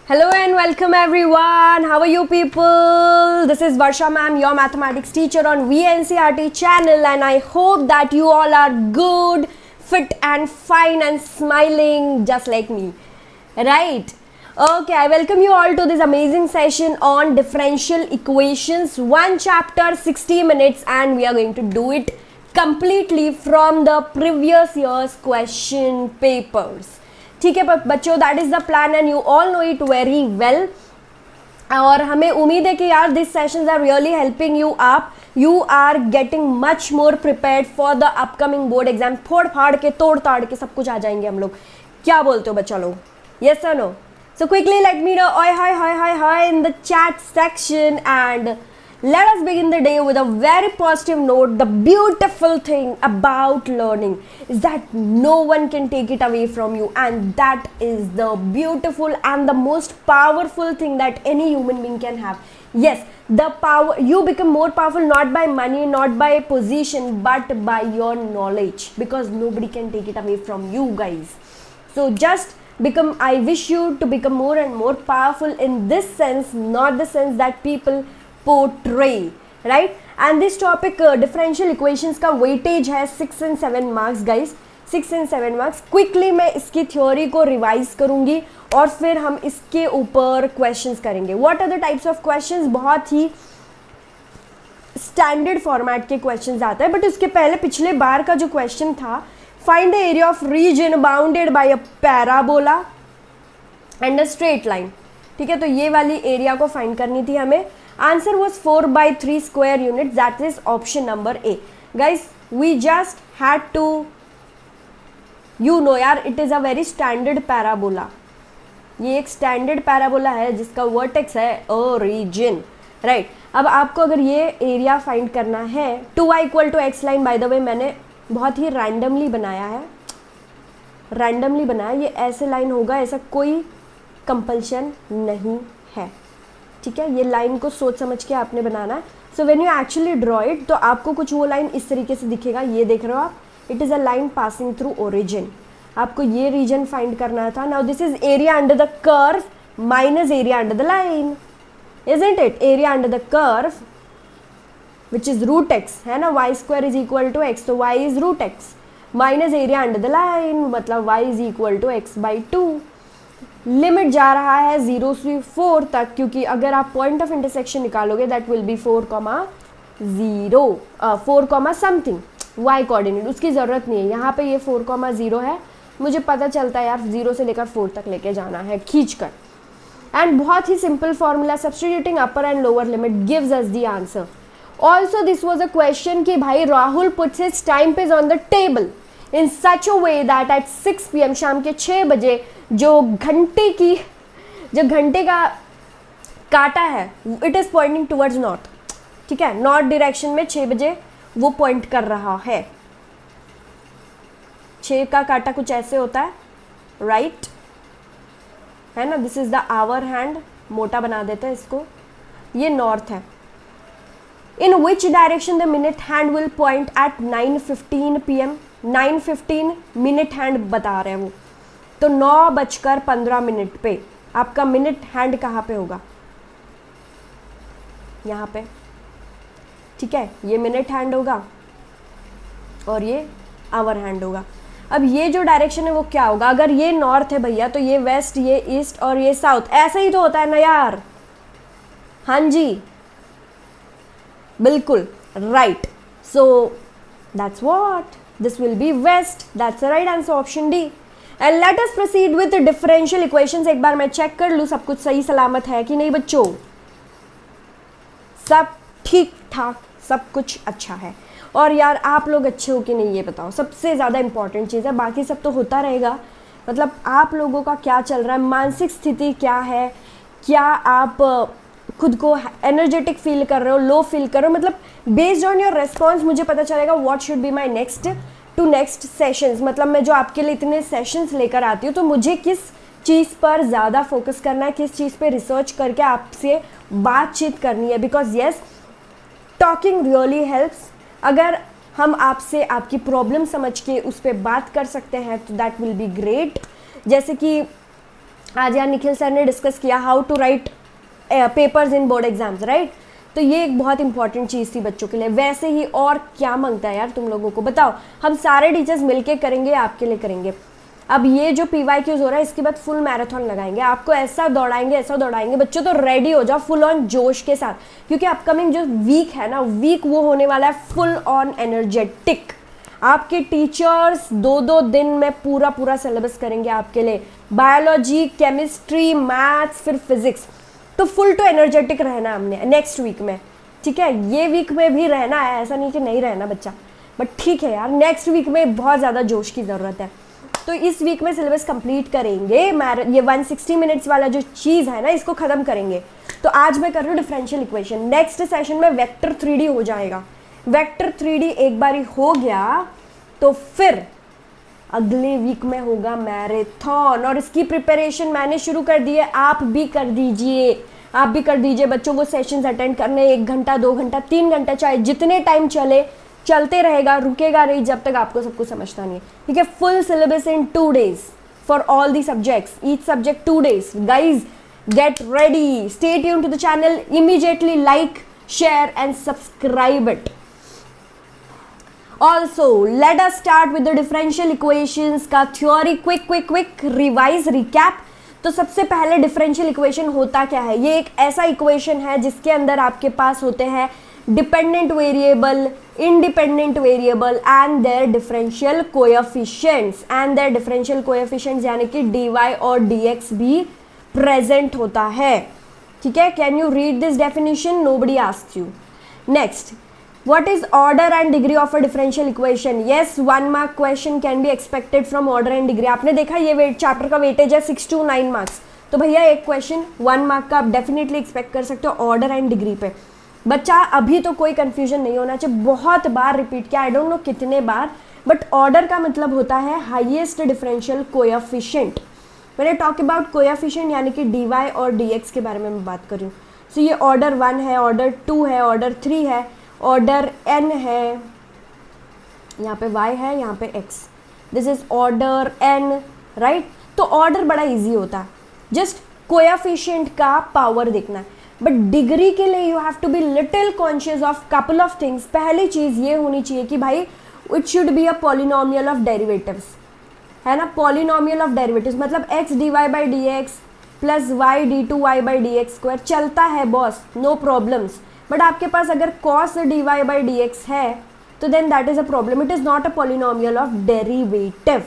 Hello and welcome everyone. How are you people? This is Varsha ma'am, your mathematics teacher on VNCRT channel, and I hope that you all are good, fit and fine and smiling just like me. Right? Okay, I welcome you all to this amazing session on differential equations. One chapter, 60 minutes, and we are going to do it completely from the previous year's question papers. ठीक है बच्चों, that is the plan and you all know it very well. और हमें उम्मीद है कि यार this sessions are really helping you up. You are getting much more prepared for the upcoming board exam. फोड़ फाड़ के तोड़ ताड़ के सब कुछ आ जाएंगे हम लोग. क्या बोलते हो बच्चा लोग? यस और no? So quickly let me know ओय hi hi hi hi in the chat section and let us begin the day with a very positive note. The beautiful thing about learning is that no one can take it away from you, and that is the beautiful and the most powerful thing that any human being can have. Yes, the power, you become more powerful not by money, not by position, but by your knowledge, because nobody can take it away from you guys. So just become, I wish you to become more and more powerful in this sense, not the sense that people portray, right? And this topic differential equations का weightage है 6 and 7 marks guys. 6 and 7 marks. quickly मैं इसकी theory को revise करूँगी और फिर हम इसके ऊपर questions करेंगे. what are the types of questions? बहुत ही standard format के questions आते हैं, but उसके पहले पिछले बार का जो question था, find the area of region bounded by a parabola and a straight line. ठीक है, तो ये वाली एरिया को फाइंड करनी थी हमें. Answer was 4/3 square units. That is option number A. Guys, we just had to, you know यार, it is a very standard parabola. ये एक standard parabola है जिसका vertex है origin, right? अब आपको अगर ये एरिया फाइंड करना है, 2y = x line, by the way मैंने बहुत ही randomly बनाया है. randomly बनाया, ये ऐसे लाइन होगा, ऐसा कोई कंपल्शन नहीं है. ठीक है, ये लाइन को सोच समझ के आपने बनाना है. So when you actually draw it, तो आपको कुछ वो लाइन इस तरीके से दिखेगा. ये देख रहे हो आप, it is a line passing through origin. आपको ये रीजन फाइंड करना था. Now this is area under the curve minus area under the line, isn't it? Area under the curve which is √x है ना. y² = x, तो y is √x minus area under the line, मतलब y = x/2. Limit जा रहा है 0 से 4 तक, क्योंकि अगर आप पॉइंट ऑफ इंटरसेक्शन निकालोगे that will be 4,0 4, something y coordinate. उसकी ज़रूरत नहीं है, यहाँ पे ये 4,0 है. मुझे पता चलता है यार 0 से लेकर 4 तक लेके जाना है खींच कर. एंड बहुत ही simple formula, substituting upper and lower limit gives us the answer. Also this was a question कि भाई Rahul puts his time page on the table in such a way that at 6 PM, शाम के 6 बजे, जो घंटे का काटा है, it is pointing towards north. ठीक है, नॉर्थ डायरेक्शन में 6 बजे वो पॉइंट कर रहा है. 6 का काटा कुछ ऐसे होता है, राइट? है ना. This is the hour hand, मोटा बना देते हैं इसको. ये नॉर्थ है. In which direction the minute hand will point at 9:15 PM. 9:15 minute hand बता रहे हैं वो, तो 9:15 पे आपका मिनट हैंड कहाँ पे होगा? यहाँ पे. ठीक है, ये मिनट हैंड होगा और ये आवर हैंड होगा. अब ये जो डायरेक्शन है वो क्या होगा? अगर ये नॉर्थ है भैया, तो ये वेस्ट, ये ईस्ट और ये साउथ. ऐसा ही तो होता है ना यार. हाँ जी, बिल्कुल right. So that's what, this will be waste. That's the right answer, option D. And let us proceed with differential equations. एक बार मैं चेक कर लूँ सब कुछ सही सलामत है कि नहीं बच्चों. सब ठीक ठाक, सब कुछ अच्छा है. और यार आप लोग अच्छे हो कि नहीं ये बताओ, सबसे ज़्यादा इंपॉर्टेंट चीज़ है. बाकी सब तो होता रहेगा, मतलब आप लोगों का क्या चल रहा है, मानसिक स्थिति क्या है, क्या आप खुद को एनर्जेटिक फील कर रहे हो, लो फील कर रहे हो, मतलब बेस्ड ऑन योर रेस्पॉन्स मुझे पता चलेगा what should be my next sessions. मतलब मैं जो आपके लिए इतने सेशंस लेकर आती हूँ, तो मुझे किस चीज़ पर ज़्यादा फोकस करना है, किस चीज़ पे रिसर्च करके आपसे बातचीत करनी है. Because yes, talking really helps. अगर हम आपसे आपकी प्रॉब्लम समझ के उस पर बात कर सकते हैं तो दैट विल बी ग्रेट. जैसे कि आज यार निखिल सर ने डिस्कस किया how to write papers in board exams, right. तो ये एक बहुत इंपॉर्टेंट चीज़ थी बच्चों के लिए। वैसे ही और क्या मांगता है यार तुम लोगों को, बताओ। हम सारे टीचर्स मिलके करेंगे, आपके लिए करेंगे। अब ये जो PYQs हो रहा है इसके बाद फुल मैराथन लगाएंगे, आपको ऐसा दौड़ाएंगे बच्चों। तो रेडी हो जाओ फुल ऑन जोश के साथ, क्योंकि अपकमिंग जो वीक है ना, वीक वो होने वाला है फुल ऑन एनर्जेटिक। आपके टीचर्स 2-2 दिन में पूरा सिलेबस करेंगे आपके लिए, बायोलॉजी, केमिस्ट्री, मैथ्स, फिर फिजिक्स। तो फुल टू एनर्जेटिक रहना है हमने नेक्स्ट वीक में, ठीक है। ये वीक में भी रहना है, ऐसा नहीं कि नहीं रहना बच्चा, बट ठीक है यार, नेक्स्ट वीक में बहुत ज़्यादा जोश की ज़रूरत है। तो इस वीक में सिलेबस कंप्लीट करेंगे। ये 160 मिनट्स वाला जो चीज़ है ना, इसको ख़त्म करेंगे। तो आज मैं कर रही हूँ डिफरेंशियल इक्वेशन, नेक्स्ट सेशन में वेक्टर 3D हो जाएगा। वेक्टर 3D एक बारी हो गया तो फिर अगले वीक में होगा मैराथन, और इसकी प्रिपरेशन मैंने शुरू कर दी है, आप भी कर दीजिए बच्चों को सेशंस अटेंड करने। 1 घंटा, 2 घंटा, 3 घंटा, चाहे जितने टाइम चलते रहेगा, रुकेगा नहीं जब तक आपको सब कुछ समझता नहीं है, ठीक है। Full syllabus in 2 days for all the subjects, each subject 2 days। Guys get ready, stay tune to the channel, immediately like, share and subscribe it. Also, let us start with the differential equations का theory, quick revise recap। तो सबसे पहले differential equation होता क्या है? ये एक ऐसा इक्वेशन है जिसके अंदर आपके पास होते हैं dependent variable, independent variable and there differential coefficients, यानी कि dy और dx भी प्रेजेंट होता है, ठीक है। Can you read this definition? Nobody asks you. Next, what is order and degree of a differential equation? Yes, 1 mark question can be expected from order and degree। आपने देखा ये chapter का weightage है 6 to 9 marks, तो भैया एक question 1 mark का आप डेफिनेटली एक्सपेक्ट कर सकते हो ऑर्डर एंड डिग्री पे। बच्चा अभी तो कोई कंफ्यूजन नहीं होना चाहिए, बहुत बार रिपीट किया, आई डोंट नो कितने बार, बट ऑर्डर का मतलब होता है हाईएस्ट डिफरेंशियल कोएफिशिएंट। मैंने टॉक अबाउट कोएफिशिएंट यानी कि dy और dx के बारे में मैं बात कर रही हूँ। सो ये ऑर्डर 1 है, ऑर्डर 2 है, ऑर्डर 3 है, ऑर्डर n है, यहाँ पे y है, यहाँ पे x, this is order n, right. तो ऑर्डर बड़ा इजी होता है, जस्ट कोएफिशिएंट का पावर देखना है। बट डिग्री के लिए you have to be little conscious of couple of things. पहली चीज़ ये होनी चाहिए कि भाई it should be a polynomial of derivatives, है ना। पॉलिनोमियल ऑफ डेरिवेटिव्स मतलब x dy by D x plus Y d2y by D X square चलता है बॉस, नो प्रॉब्लम्स। बट आपके पास अगर cos dy by D X है तो then that is a problem, it is not a polynomial of derivative,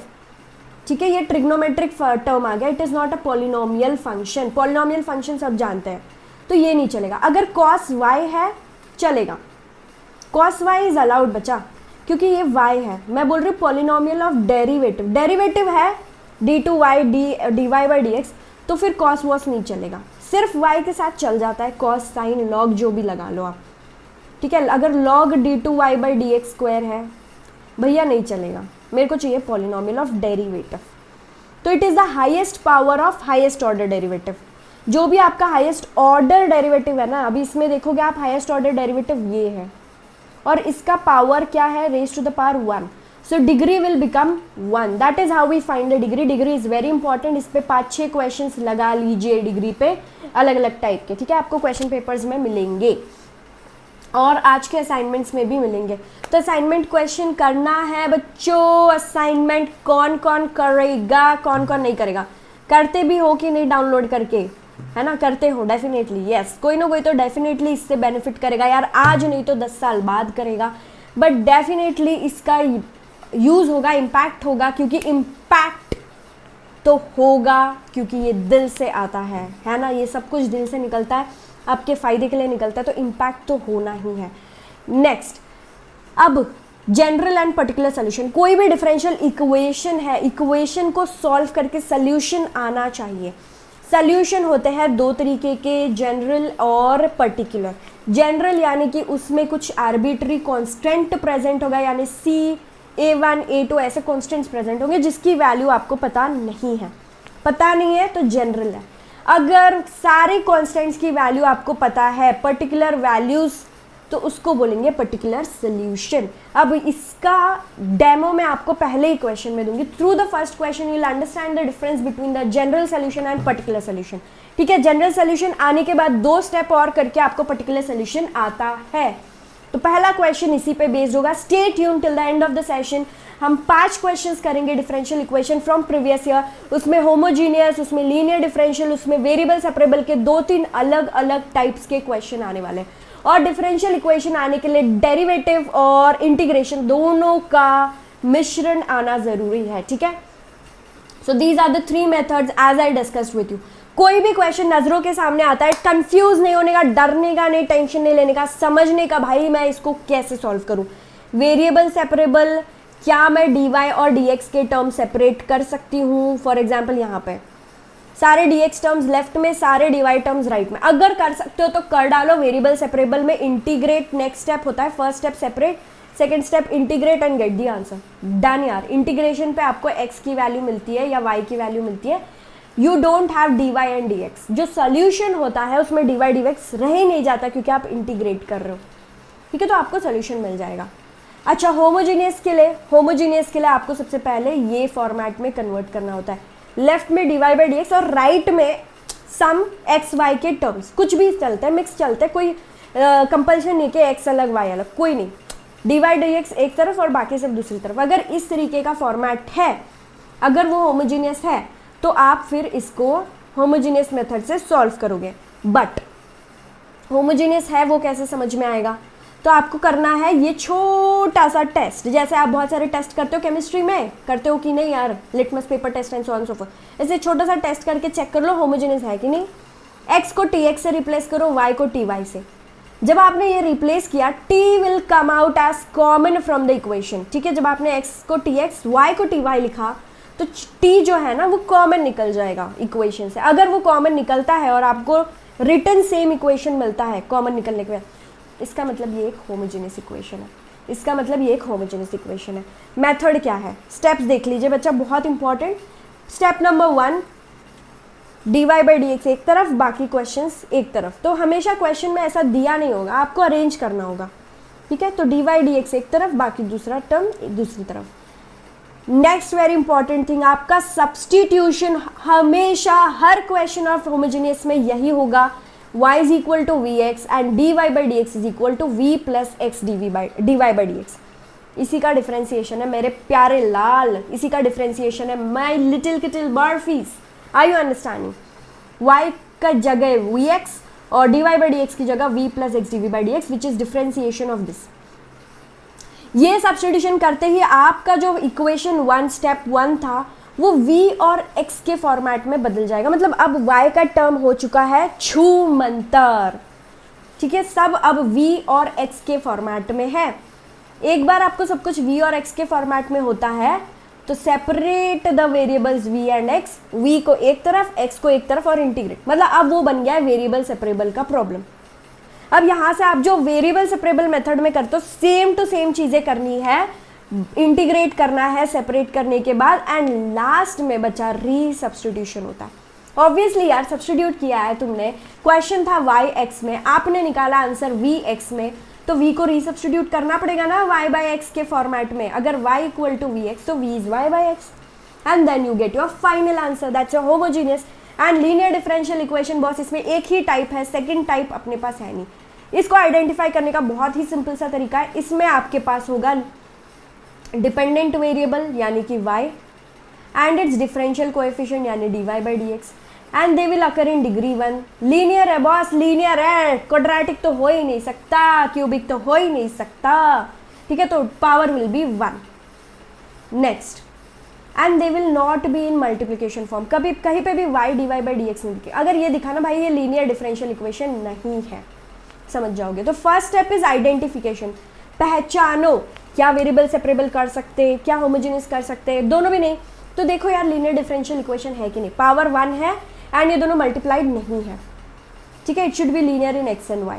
ठीक है। ये trigonometric term आ गया, it is not a polynomial function. Polynomial function सब जानते हैं, तो ये नहीं चलेगा। अगर cos y है चलेगा, cos y इज अलाउड बच्चा, क्योंकि ये y है। मैं बोल रही हूँ पॉलिनोमियल ऑफ डेरिवेटिव, डेरिवेटिव है d2y dy by D x, तो फिर cos वॉस नहीं चलेगा, सिर्फ y के साथ चल जाता है, cos साइन लॉग जो भी लगा लो आप, ठीक है। अगर log d2y by D X square है भैया नहीं चलेगा, मेरे को चाहिए पॉलिनोमियल ऑफ डेरिवेटिव। तो it is the highest power of highest order derivative. जो भी आपका हाईएस्ट ऑर्डर डेरिवेटिव है ना, अभी इसमें देखोगे आप हाईएस्ट ऑर्डर डेरिवेटिव ये है, और इसका पावर क्या है, raise to the power 1। So degree will become 1, that is how we find the degree. Degree is very important, इस पे 5-6 क्वेश्चंस लगा लीजिए डिग्री पे, अलग अलग टाइप के, ठीक है। आपको क्वेश्चन पेपर्स में मिलेंगे और आज के असाइनमेंट्स में भी मिलेंगे। तो असाइनमेंट क्वेश्चन करना है बच्चों। असाइनमेंट कौन कौन करेगा, कौन कौन नहीं करेगा? करते भी हो कि नहीं डाउनलोड करके, है ना? करते हो डेफिनेटली, यस। कोई ना कोई तो डेफिनेटली इससे बेनिफिट करेगा यार, आज नहीं तो 10 साल बाद करेगा, बट डेफिनेटली इसका यूज़ होगा, इम्पैक्ट होगा, क्योंकि इम्पैक्ट तो होगा क्योंकि ये दिल से आता है ना। ये सब कुछ दिल से निकलता है, आपके फ़ायदे के लिए निकलता है, तो इम्पैक्ट तो होना ही है। नेक्स्ट, अब जनरल एंड पर्टिकुलर सोल्यूशन। कोई भी डिफरेंशियल इक्वेशन है, इक्वेशन को सॉल्व करके सोल्यूशन आना चाहिए। सोल्यूशन होते हैं 2 तरीके के, जनरल और पर्टिकुलर। जनरल यानी कि उसमें कुछ आर्बिट्री कॉन्स्टेंट प्रेजेंट होगा, यानी C, A1, A2 ऐसे कॉन्स्टेंट्स प्रेजेंट होंगे जिसकी वैल्यू आपको पता नहीं है। पता नहीं है तो जनरल है। अगर सारे कॉन्स्टेंट्स की वैल्यू आपको पता है, पर्टिकुलर वैल्यूज़ तो उसको बोलेंगे पर्टिकुलर सोल्यूशन। अब इसका डेमो मैं आपको पहले ही क्वेश्चन में दूंगी। Through the first question you will understand the difference between the general solution and particular solution. ठीक है, जनरल सोल्यूशन आने के बाद 2 स्टेप और करके आपको पर्टिकुलर सोल्यूशन आता है। तो पहला क्वेश्चन इसी पे बेस्ड होगा। Stay tune till the end of the session. हम 5 क्वेश्चंस करेंगे differential equation from previous year, उसमें होमोजीनियस, उसमें लीनियर डिफरेंशियल, उसमें वेरिएबल सेपरेबल के 2-3 अलग अलग टाइप्स के क्वेश्चन आने वाले हैं। और डिफरेंशियल इक्वेशन आने के लिए डेरिवेटिव और इंटीग्रेशन दोनों का मिश्रण आना जरूरी है। ठीक है, so these are the 3 methods as I discussed with you. कोई भी क्वेश्चन नजरों के सामने आता है, कंफ्यूज नहीं होने का, डरने का नहीं, टेंशन नहीं लेने का, समझने का, भाई मैं इसको कैसे सॉल्व करूं। वेरिएबल सेपरेबल, क्या मैं dy और dx के टर्म सेपरेट कर सकती हूँ। फॉर एग्जाम्पल यहाँ पे सारे dx टर्म्स लेफ्ट में, सारे dy टर्म्स राइट में। अगर कर सकते हो तो कर डालो। वेरिएबल सेपरेबल में इंटीग्रेट नेक्स्ट स्टेप होता है, first step separate, second step integrate and get the answer. Done यार। इंटीग्रेशन पे आपको x की वैल्यू मिलती है या y की वैल्यू मिलती है। You don't have dy and dx। जो सोल्यूशन होता है उसमें dy dx रह ही नहीं जाता क्योंकि आप इंटीग्रेट कर रहे हो। ठीक है, तो आपको सोल्यूशन मिल जाएगा। अच्छा, होमोजीनियस के लिए आपको सबसे पहले ये फॉर्मेट में कन्वर्ट करना होता है। लेफ्ट में dy बाई डी एक्स और राइट में सम एक्स वाई के टर्म्स, कुछ भी चलता है, मिक्स चलता है, कोई कंपल्शन नहीं कि एक्स अलग वाई अलग, कोई नहीं। dy dx एक तरफ और बाकी सब दूसरी तरफ। अगर इस तरीके का फॉर्मेट है, अगर वो होमोजीनियस है, तो आप फिर इसको होमोजीनियस मेथड से सॉल्व करोगे। बट होमोजीनियस है वो कैसे समझ में आएगा? तो आपको करना है ये छोटा सा टेस्ट, जैसे आप बहुत सारे टेस्ट करते हो केमिस्ट्री में, करते हो कि नहीं यार, litmus paper test and so on so forth. ऐसे छोटा सा टेस्ट करके चेक कर लो होमोजेनियस है कि नहीं। x को tx से रिप्लेस करो, y को ty से। जब आपने ये रिप्लेस किया, t will come out as common from the equation. ठीक है, जब आपने x को tx, y को ty लिखा तो t जो है ना वो कॉमन निकल जाएगा इक्वेशन से। अगर वो कॉमन निकलता है और आपको रिटर्न सेम इक्वेशन मिलता है कॉमन निकलने के बाद, इसका मतलब ये एक होमोजेनियस इक्वेशन है। इसका मतलब ये एक होमोजेनियस इक्वेशन है। मेथड क्या है, स्टेप्स देख लीजिए बच्चा, बहुत important. Step number 1, dy by D x एक तरफ, बाकी क्वेश्चंस एक तरफ। तो हमेशा क्वेश्चन में ऐसा दिया नहीं होगा, आपको अरेंज करना होगा। ठीक है, तो dy डी एक्स एक तरफ, बाकी दूसरा टर्म दूसरी तरफ। नेक्स्ट वेरी इंपॉर्टेंट थिंग, आपका सब्सटीट्यूशन हमेशा हर क्वेश्चन ऑफ होमोजेनियस में यही होगा, y is equal to vx and dy by dx is equal to v plus x dy by dx। इसी का डिफरेंशिएशन है मेरे प्यारे लाल, इसी का डिफरेंशिएशन है my little kittle barfis. Are you understanding? y का जगह vx और dy by dx की जगह v plus x dy by dx which is differentiation of this. ये सब्स्टिट्यूशन करते ही आपका जो इक्वेशन 1 स्टेप 1 था वो v और x के फॉर्मेट में बदल जाएगा। मतलब अब y का टर्म हो चुका है छूमंतर। ठीक है, सब अब v और x के फॉर्मेट में है। एक बार आपको सब कुछ v और x के फॉर्मेट में होता है तो separate the variables v and x, v को एक तरफ, x को एक तरफ और इंटीग्रेट। मतलब अब वो बन गया है वेरिएबल सेपरेबल का प्रॉब्लम। अब यहाँ से आप जो वेरिएबल सेपरेबल मेथड में करते हो सेम टू सेम चीजें करनी है, इंटीग्रेट करना है सेपरेट करने के बाद, एंड लास्ट में बचा री सब्स्टिट्यूशन होता है। ऑब्वियसली यार सब्स्टिट्यूट किया है तुमने, क्वेश्चन था y x में, आपने निकाला आंसर v x में, तो v को री सब्स्टिट्यूट करना पड़ेगा ना y बाई x के फॉर्मेट में। अगर y equal to we X तो v is y by X and then you get your final answer, that's your homogeneous and linear differential equation. Boss इसमें एक ही टाइप है, सेकेंड टाइप अपने पास है नहीं। इसको आइडेंटिफाई करने का बहुत ही सिंपल सा तरीका है, इसमें आपके पास होगा डिपेंडेंट वेरिएबल यानी कि y and it's differential coefficient यानी dy by dx and they will occur in degree 1। Linear है बॉस, लीनियर है, क्वाड्रेटिक तो हो ही नहीं सकता, क्यूबिक तो हो ही नहीं सकता। ठीक है, तो power will be 1। Next, and they will not be in multiplication form. कभी कहीं पे भी y dy बाई dx नहीं दिखे। अगर ये दिखा ना भाई ये लीनियर डिफरेंशियल इक्वेशन नहीं है, समझ जाओगे। तो फर्स्ट स्टेप इज आइडेंटिफिकेशन, पहचानो क्या वेरिएबल सेपरेबल कर सकते, क्या होमोजेनियस कर सकते, दोनों भी नहीं। तो देखो यार लीनियर डिफरेंशियल इक्वेशन है कि नहीं, पावर 1 है एंड ये दोनों मल्टीप्लाइड नहीं है। ठीक है, it should be linear in X and Y.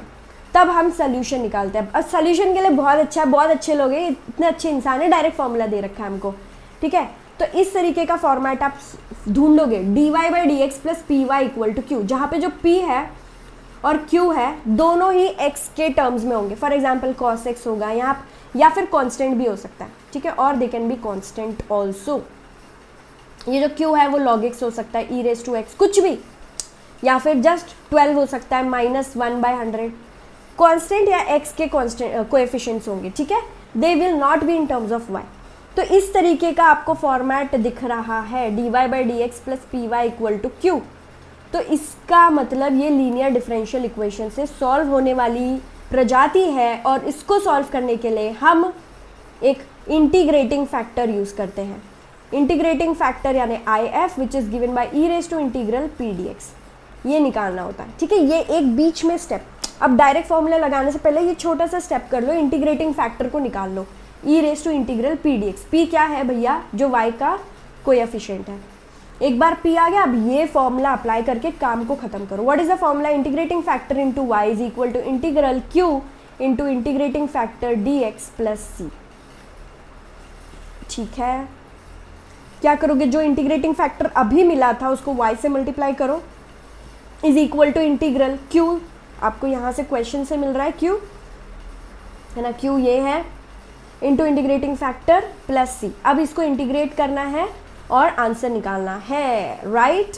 तब हम सोल्यूशन निकालते हैं। अब सोल्यूशन के लिए बहुत अच्छा है, बहुत अच्छे लोग हैं, इतने अच्छे इंसान है, डायरेक्ट फॉर्मूला दे रखा है हमको। ठीक है, तो इस तरीके का फॉर्मेट आप ढूंढोगे, dy by D x plus P Y equal to Q, जहाँ पे जो p है और q है, दोनों ही x के टर्म्स में होंगे। फॉर एग्जाम्पल cos x होगा या फिर कांस्टेंट भी हो सकता है, ठीक है, और they can be constant also. ये जो q है वो log x हो सकता है, e⁻x कुछ भी, या फिर जस्ट 12 हो सकता है, -1/100। कांस्टेंट या x के कांस्टेंट कोएफिशिएंट्स होंगे, ठीक है, they will not be in terms of y। तो इस तरीके का आपको फॉर्मेट दिख रहा है, dy/dx + py = q। तो इसका मतलब ये लीनियर डिफरेंशियल इक्वेशन से सॉल्व होने वाली प्रजाति है, और इसको सॉल्व करने के लिए हम एक इंटीग्रेटिंग फैक्टर यूज़ करते हैं। इंटीग्रेटिंग फैक्टर यानी IF which is given by e⁻p⁻dx, ये निकालना होता है, ठीक है। ये एक बीच में स्टेप, अब डायरेक्ट फॉर्मूला लगाने से पहले ये छोटा सा स्टेप कर लो, इंटीग्रेटिंग फैक्टर को निकाल लो, e⁻p⁻dx। p क्या है भैया, जो y का कोएफिशिएंट है। एक बार p आ गया, अब ये फॉर्मूला अप्लाई करके काम को खत्म करो। What is the formula, integrating factor into y is equal to integral q into integrating factor dx + c, ठीक है। क्या करोगे, जो इंटीग्रेटिंग फैक्टर अभी मिला था उसको y से मल्टीप्लाई करो, is equal to integral q, आपको यहाँ से क्वेश्चन से मिल रहा है q है ना, q ये है, इंटू इंटीग्रेटिंग फैक्टर + c। अब इसको इंटीग्रेट करना है और आंसर निकालना है, right.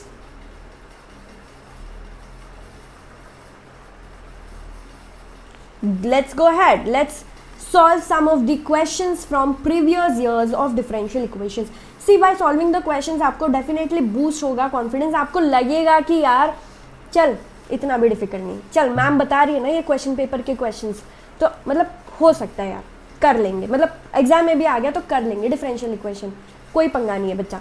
Let's go ahead, let's solve some of the questions from previous years of differential equations. See, by solving the questions आपको definitely boost होगा confidence, आपको लगेगा कि यार चल इतना भी डिफिकल्ट नहीं, चल मैम बता रही है ना ये क्वेश्चन पेपर के क्वेश्चंस, तो मतलब हो सकता है यार कर लेंगे, मतलब एग्जाम में भी आ गया तो कर लेंगे डिफरेंशियल इक्वेशन, कोई पंगा नहीं है बच्चा।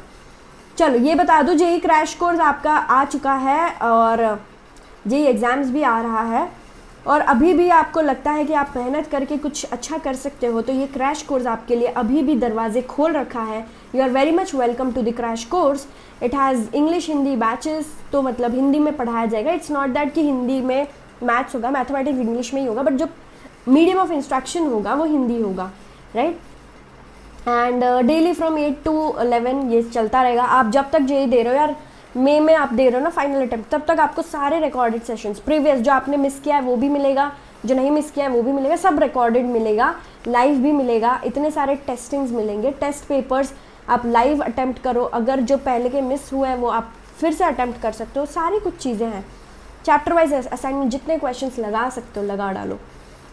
चलो ये बता दो, जेई क्रैश कोर्स आपका आ चुका है और जेई एग्ज़ाम्स भी आ रहा है, और अभी भी आपको लगता है कि आप मेहनत करके कुछ अच्छा कर सकते हो, तो ये क्रैश कोर्स आपके लिए अभी भी दरवाजे खोल रखा है। You are very much welcome to the crash course. It has English Hindi batches, तो मतलब हिंदी में पढ़ाया जाएगा। इट्स नॉट दैट कि हिंदी में मैथ्स होगा, मैथमेटिक्स इंग्लिश में ही होगा, बट जो मीडियम ऑफ इंस्ट्रक्शन होगा वो हिंदी होगा, right. And daily from 8 to 11 ये चलता रहेगा। आप जब तक जेई दे रहे हो यार, मई में आप दे रहे हो ना फाइनल अटेम्प्ट, तब तक आपको सारे रिकॉर्डेड सेशंस प्रीवियस जो आपने मिस किया है वो भी मिलेगा, जो नहीं मिस किया है वो भी मिलेगा, सब रिकॉर्डेड मिलेगा, लाइव भी मिलेगा, इतने सारे टेस्टिंग्स मिलेंगे, टेस्ट पेपर्स आप लाइव अटेम्प्ट करो, अगर जो पहले के मिस हुए हैं वो आप फिर से अटेम्प्ट कर सकते हो, सारी कुछ चीज़ें हैं। चैप्टर वाइज असाइनमेंट जितने क्वेश्चंस लगा सकते हो लगा डालो,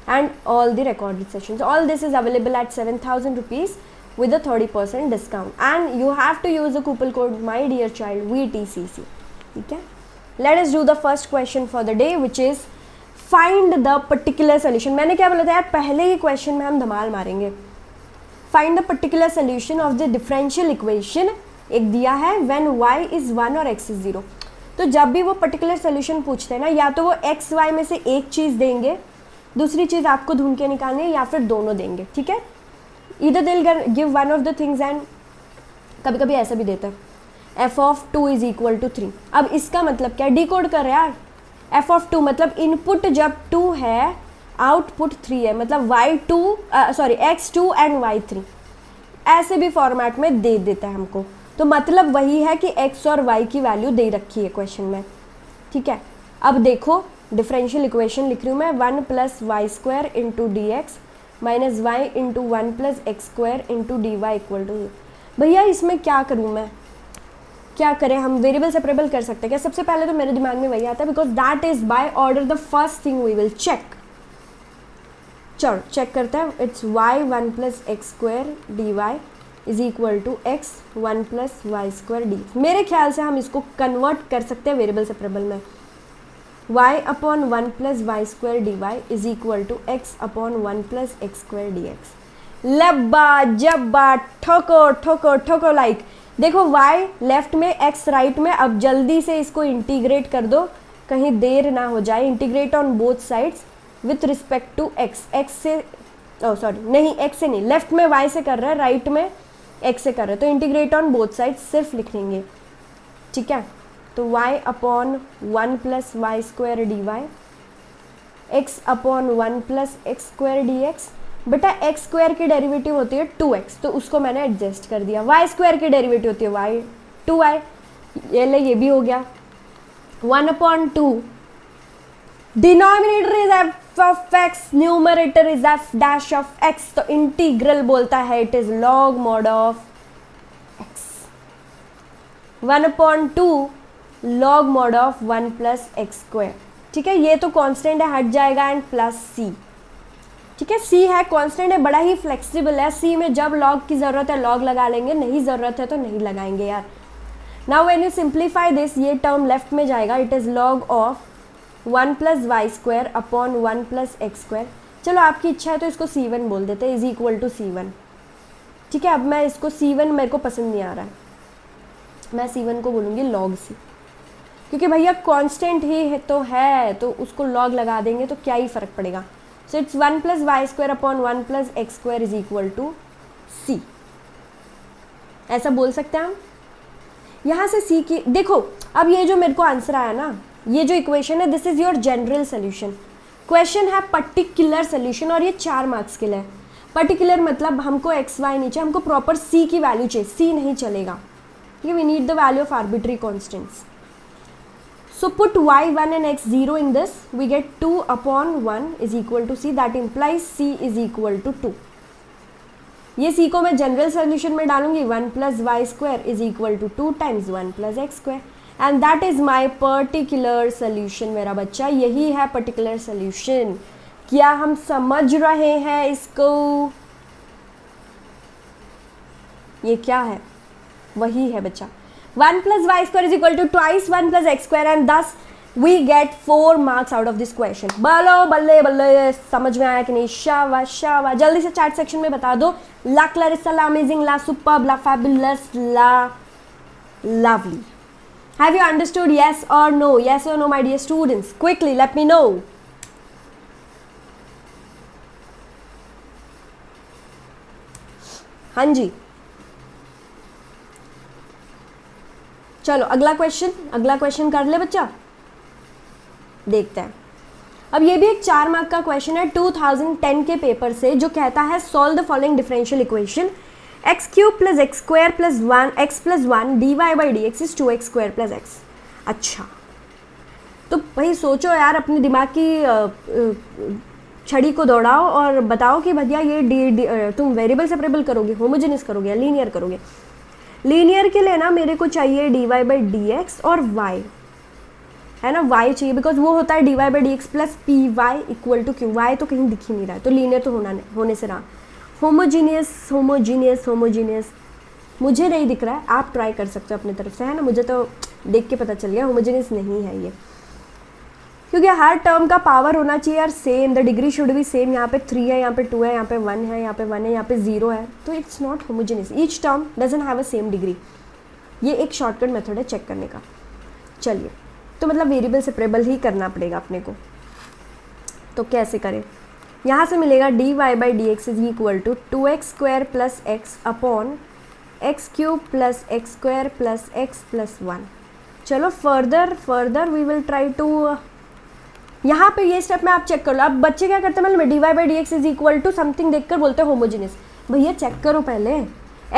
and all the recorded sessions, all this is available at 7,000 rupees with a 30% discount, and you have to use the coupon code my dear child VTCC, ठीक है। Let us do the first question for the day, which is find the particular solution। मैंने क्या बोला था यार, पहले ही question में हम धमाल मारेंगे। Find the particular solution of the differential equation, एक दिया है when y is 1 और x is 0। तो जब भी वो पर्टिकुलर सोल्यूशन पूछते हैं ना, या तो वो x y में से एक चीज़ देंगे, दूसरी चीज़ आपको ढूंढ के निकालनी है, या फिर दोनों देंगे, ठीक है। Either they'll give one of the things, and कभी कभी ऐसा भी देता है f(2) = 3। अब इसका मतलब क्या, डिकोड कर रहे हैं यार। f(2) मतलब इनपुट जब 2 है, आउटपुट 3 है, मतलब x2 एंड y3, ऐसे भी फॉर्मेट में दे देता है हमको। तो मतलब वही है कि x और y की वैल्यू दे रखी है क्वेश्चन में, ठीक है। अब देखो डिफरेंशियल इक्वेशन लिख रही हूँ मैं, 1 + y² × dx minus y into 1 + x² × dy = भैया इसमें क्या करूँ मैं, क्या करें हम, वेरिएबल सेपरेबल कर सकते हैं क्या? सबसे पहले तो मेरे दिमाग में वही आता है, because that is by order the first thing we will check. चलो चेक करते हैं। It's y 1 + x² dy = x 1 + y² dy। मेरे ख्याल से हम इसको कन्वर्ट कर सकते हैं वेरिएबल सेपरेबल में। y/1 + y² dy = x/1 + x² dx। लब्बा जब्बा ठोको ठोको ठोको लाइक। देखो y लेफ्ट में, x राइट में। अब जल्दी से इसको इंटीग्रेट कर दो, कहीं देर ना हो जाए। Integrate on both sides with respect to x से, नहीं x से नहीं, लेफ्ट में y से कर रहे हैं, राइट में x से कर रहे हैं, तो इंटीग्रेट ऑन बोथ साइड्स सिर्फ लिख लेंगे, ठीक है। तो y/1 + y² dy x/1 + x² dx। बेटा x² की डेरिवेटिव होती है 2x, तो उसको मैंने एडजस्ट कर दिया। y² की डेरिवेटिव होती है y 2y, ये ले ये भी हो गया। 1/2 denominator is F of x, numerator is F dash of x, तो इंटीग्रल बोलता है it is log mod of x, 1/2 log mod of 1 plus x square. ठीक है, ये तो कांस्टेंट है, हट जाएगा, एंड प्लस सी। ठीक है, सी है कांस्टेंट है, बड़ा ही फ्लेक्सिबल है, सी में जब लॉग की ज़रूरत है लॉग लगा लेंगे, नहीं ज़रूरत है तो नहीं लगाएंगे यार। Now when you simplify this, ये टर्म लेफ्ट में जाएगा, it is log of 1 plus Y square upon 1 plus x square. चलो आपकी इच्छा है तो इसको C1 बोल देते हैं, इज इक्वल टू C1। ठीक है, अब मैं इसको C1 मेरे को पसंद नहीं आ रहा है, मैं C1 को बोलूँगी log C, क्योंकि भैया कांस्टेंट ही है तो उसको log लगा देंगे तो क्या ही फ़र्क पड़ेगा। So it's 1 plus Y square upon 1 plus x square is equal to C, ऐसा बोल सकते हैं हम। यहाँ से C की देखो, अब ये जो मेरे को आंसर आया ना, ये जो इक्वेशन है, this is your general solution. Question है पर्टिकुलर सोल्यूशन, और ये 4 मार्क्स के लिए है। पर्टिकुलर मतलब हमको एक्स वाई नहीं चाहिए, हमको प्रॉपर C की वैल्यू चाहिए, C नहीं चलेगा। ठीक है, we need the value of arbitrary constants. So put y1 and x0 in this, we get 2 upon 1 is equal to C, that implies C is equal to 2। ये C को मैं general solution में डालूंगी, 1 plus Y square is equal to 2 times 1 plus x square, and that is my particular solution. मेरा बच्चा, यही है particular solution. क्या हम समझ रहे हैं इसको? ये क्या है? वही है बच्चा, 1 plus y square is equal to twice 1 plus x square, and thus we get 4 marks out of this question। बोलो बल्ले बल्ले, समझ में आया कि नहीं? शाबाश शाबाश, जल्दी से चैट सेक्शन में बता दो, la Clarissa, la amazing, la superb, la fabulous, la lovely. Have you understood? Yes or no? Yes or no, my dear students? Quickly let me know। हाँ जी, चलो अगला क्वेश्चन कर ले बच्चा, देखते हैं। अब ये भी एक 4 मार्क का क्वेश्चन है 2010 के पेपर से, जो कहता है solve the following differential equation, x cube plus x square plus 1 x plus 1 d y by D x is 2x square plus x. अच्छा, तो भाई सोचो यार, अपने दिमाग की छड़ी को दौड़ाओ और बताओ कि भैया ये तुम वेरिएबल सेपरेबल करोगे, होमोजेनियस करोगे या लीनियर करोगे। लीनियर के लिए ना मेरे को चाहिए d y by D x और y, है ना, y चाहिए, बिकॉज वो होता है d y by D x plus P Y equal to q. Y तो कहीं दिख ही नहीं रहा है, तो लीनियर तो होने से रहा। होमोजीनियस मुझे नहीं दिख रहा है, आप ट्राई कर सकते हो अपनी तरफ से, है ना। मुझे तो देख के पता चल गया होमोजीनियस नहीं है ये, क्योंकि हर टर्म का पावर होना चाहिए यार same, the degree should be same. यहाँ पे 3 है, यहाँ पे 2 है, यहाँ पे 1 है, यहाँ पे 1 है, यहाँ पे 0 है, तो it's not homogeneous. Each term doesn't have a same degree. ये एक शॉर्टकट मेथड है चेक करने का। चलिए, तो मतलब वेरिएबल सेपरेबल ही करना पड़ेगा अपने को, तो कैसे करें? यहाँ से मिलेगा d y by D x is equal to 2x square plus x upon x cube plus x square plus x plus 1। चलो further we will try to, यहाँ पे ये स्टेप में आप चेक कर लो। अब बच्चे क्या करते हैं, मतलब d y by D x is equal to something देखकर बोलते हैं होमोजीनियस। भैया चेक करो पहले,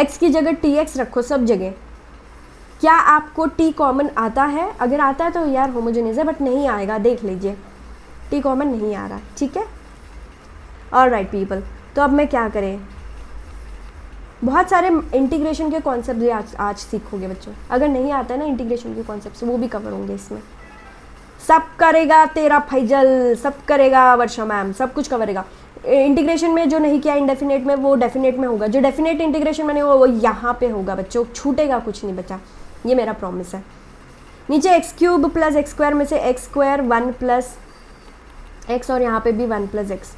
x की जगह tx रखो सब जगह। क्या आपको t कॉमन आता है? अगर आता है तो यार होमोजीनियस है, बट नहीं आएगा, देख लीजिए t कॉमन नहीं आ रहा। ठीक है, ऑलराइट पीपल, तो अब मैं क्या करें? बहुत सारे इंटीग्रेशन के कॉन्सेप्ट आज सीखोगे बच्चों। अगर नहीं आता है ना इंटीग्रेशन के कॉन्सेप्ट, वो भी कवर होंगे इसमें। सब करेगा तेरा फैजल, सब करेगा वर्षा मैम, सब कुछ करेगा। इंटीग्रेशन में जो नहीं किया इंडेफिनेट में, वो डेफिनेट में होगा। जो डेफिनेट इंटीग्रेशन में नहीं वो यहाँ पे होगा बच्चों, छूटेगा कुछ नहीं बचा, ये मेरा प्रॉमिस है। नीचे x cube plus x square में से एक्स स्क्वायर 1 प्लस एक्स, और यहाँ पे भी 1 plus x,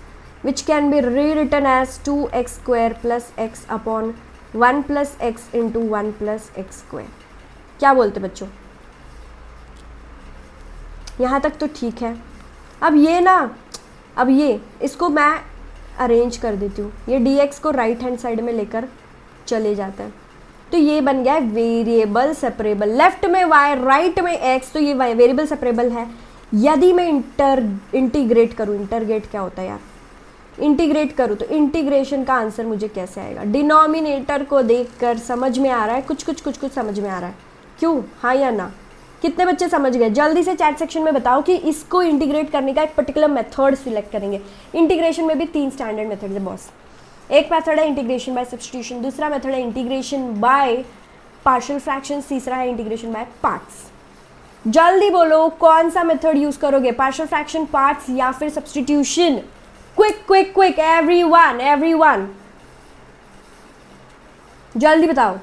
which can be rewritten as 2x square plus x upon 1 plus x into 1 plus x square. क्या बोलते बच्चों? यहाँ तक तो ठीक है। अब ये इसको मैं अरेंज कर देती हूँ, ये dx को राइट हैंड साइड में लेकर चले जाते हैं, तो ये बन गया है वेरिएबल सेपरेबल। लेफ्ट में y, राइट में x, तो ये वेरिएबल सेपरेबल है। यदि मैं इंटीग्रेट करूँ, इंटरग्रेट क्या होता है यार, इंटीग्रेट करूँ तो इंटीग्रेशन का आंसर मुझे कैसे आएगा? डिनोमिनेटर को देखकर समझ में आ रहा है, कुछ समझ में आ रहा है, क्यों? हाँ या ना? कितने बच्चे समझ गए? जल्दी से चैट सेक्शन में बताओ कि इसको इंटीग्रेट करने का एक पर्टिकुलर मेथड सिलेक्ट करेंगे। इंटीग्रेशन में भी 3 स्टैंडर्ड मेथड्स है बॉस। एक मेथड है इंटीग्रेशन बाय सब्स्टिट्यूशन, दूसरा मेथड है इंटीग्रेशन बाय पार्शियल फ्रैक्शन, तीसरा है इंटीग्रेशन बाय पार्ट्स। जल्दी बोलो कौन सा मेथड यूज करोगे, पार्शियल फ्रैक्शन, पार्ट्स या फिर substitution? Quick quick quick, everyone जल्दी बताओ।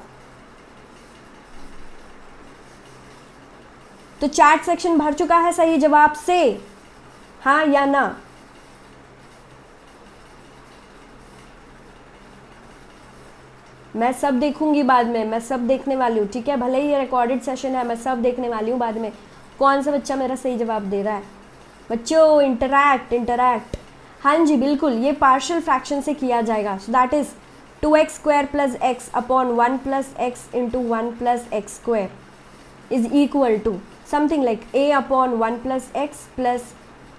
तो चैट सेक्शन भर चुका है सही जवाब से, हाँ या ना? मैं सब देखूंगी बाद में, मैं सब देखने वाली हूँ, ठीक है? भले ही ये रिकॉर्डेड सेशन है, मैं सब देखने वाली हूँ बाद में कौन सा बच्चा मेरा सही जवाब दे रहा है। बच्चों इंटरैक्ट। हाँ जी बिल्कुल, ये पार्शियल फ्रैक्शन से किया जाएगा। So that is 2x square plus x upon 1 plus x into 1 plus x square is equal to something like a upon 1 plus x plus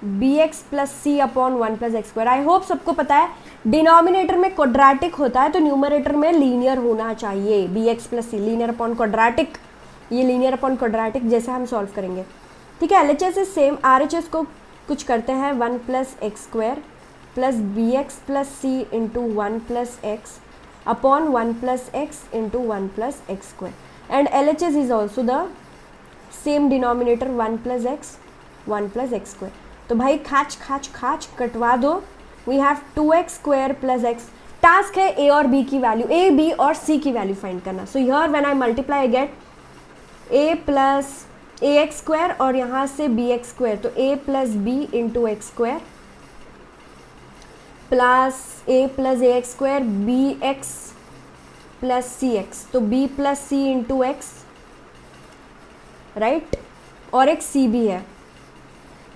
b x plus c upon 1 plus x square. I hope सबको पता है denominator में quadratic होता है तो numerator में linear होना चाहिए। बी एक्स प्लस सी, लीनियर अपॉन क्वाड्रेटिक, ये लीनियर अपॉन क्वाड्रेटिक जैसे हम सॉल्व करेंगे, ठीक है? LHS इज सेम, RHS को कुछ करते हैं 1 plus x square plus b x plus c into 1 plus x upon 1 plus x into 1 plus x square. And LHS is also the same denominator 1 plus x 1 plus x square. तो भाई खाच कटवा दो। We have 2x square plus x. Task है a और b की value, a b और c की वैल्यू फाइंड करना। So here when I multiply I get a plus a x square और यहाँ से बी एक्स स्क्वायर, तो a plus b into x square plus a plus a x square b x plus c x, तो b plus c into x, right? और एक c भी है।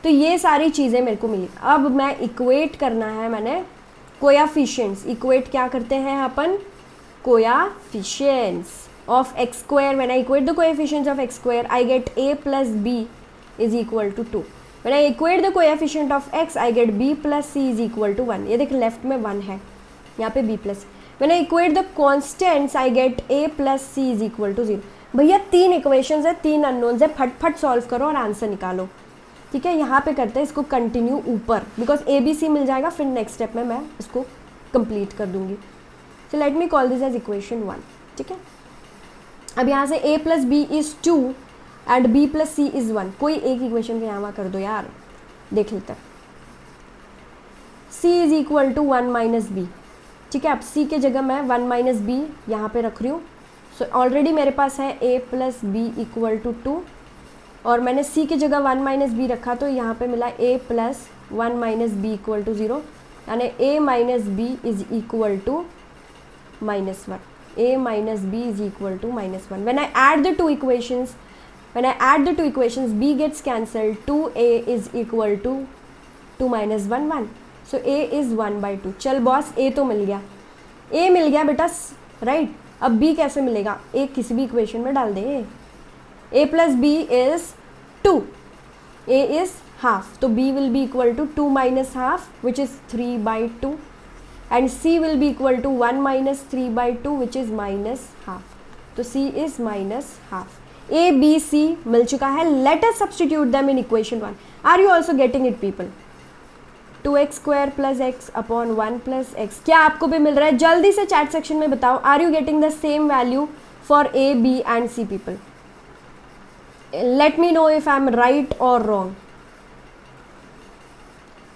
तो ये सारी चीज़ें मेरे को मिली। अब मैं इक्वेट करना है, मैंने कोएफिशिएंट्स। इक्वेट क्या करते हैं अपन? Coefficients of x square. When I equate the coefficients of x square, I get a plus b is equal to 2. When I equate the coefficient of x, I get b plus c is equal to 1. ये देख left में 1 है, यहाँ पे b plus. When I equate the constants, I get a plus c is equal to 0. भैया 3 equations है, 3 unknowns है, फटफट solve करो और आंसर निकालो, ठीक है? यहाँ पे करते हैं इसको कंटिन्यू ऊपर, बिकॉज ए बी सी मिल जाएगा, फिर नेक्स्ट स्टेप में मैं इसको कंप्लीट कर दूंगी। So let me call this as equation 1, ठीक है? अब यहाँ से a plus b is 2 and b plus c is 1। कोई एक इक्वेशन के यहाँ कर दो यार, देख लेते हैं। c is equal to 1 minus b, ठीक है? अब c के जगह मैं 1 माइनस बी यहाँ पे रख रही हूँ। सो ऑलरेडी मेरे पास है a plus b equal to 2 और मैंने c के जगह 1 माइनस बी रखा तो यहाँ पे मिला a plus 1 minus b equal to 0, यानी a minus b is equal to -1. a minus b is equal to -1. When I add the two equations, b gets cancelled. 2a is equal to 2 minus 1 1. So a is 1 by 2. चल boss, a तो मिल गया, a मिल गया बेटा, right? अब b कैसे मिलेगा? a किसी भी इक्वेशन में डाल दे। a plus b is 2, a is half, तो b will be equal to 2 minus half which is 3 by 2. And c will be equal to 1 minus 3 by 2 which is minus half. तो c is minus half. a, b, c मिल चुका है. Let us substitute them in equation 1. Are you also getting it people? 2x square plus x upon 1 plus x. क्या आपको भी मिल रहा है? जल्दी से चैट सेक्शन में बताओ. Are you getting the same value for a, b and c people? Let me know if I am right or wrong.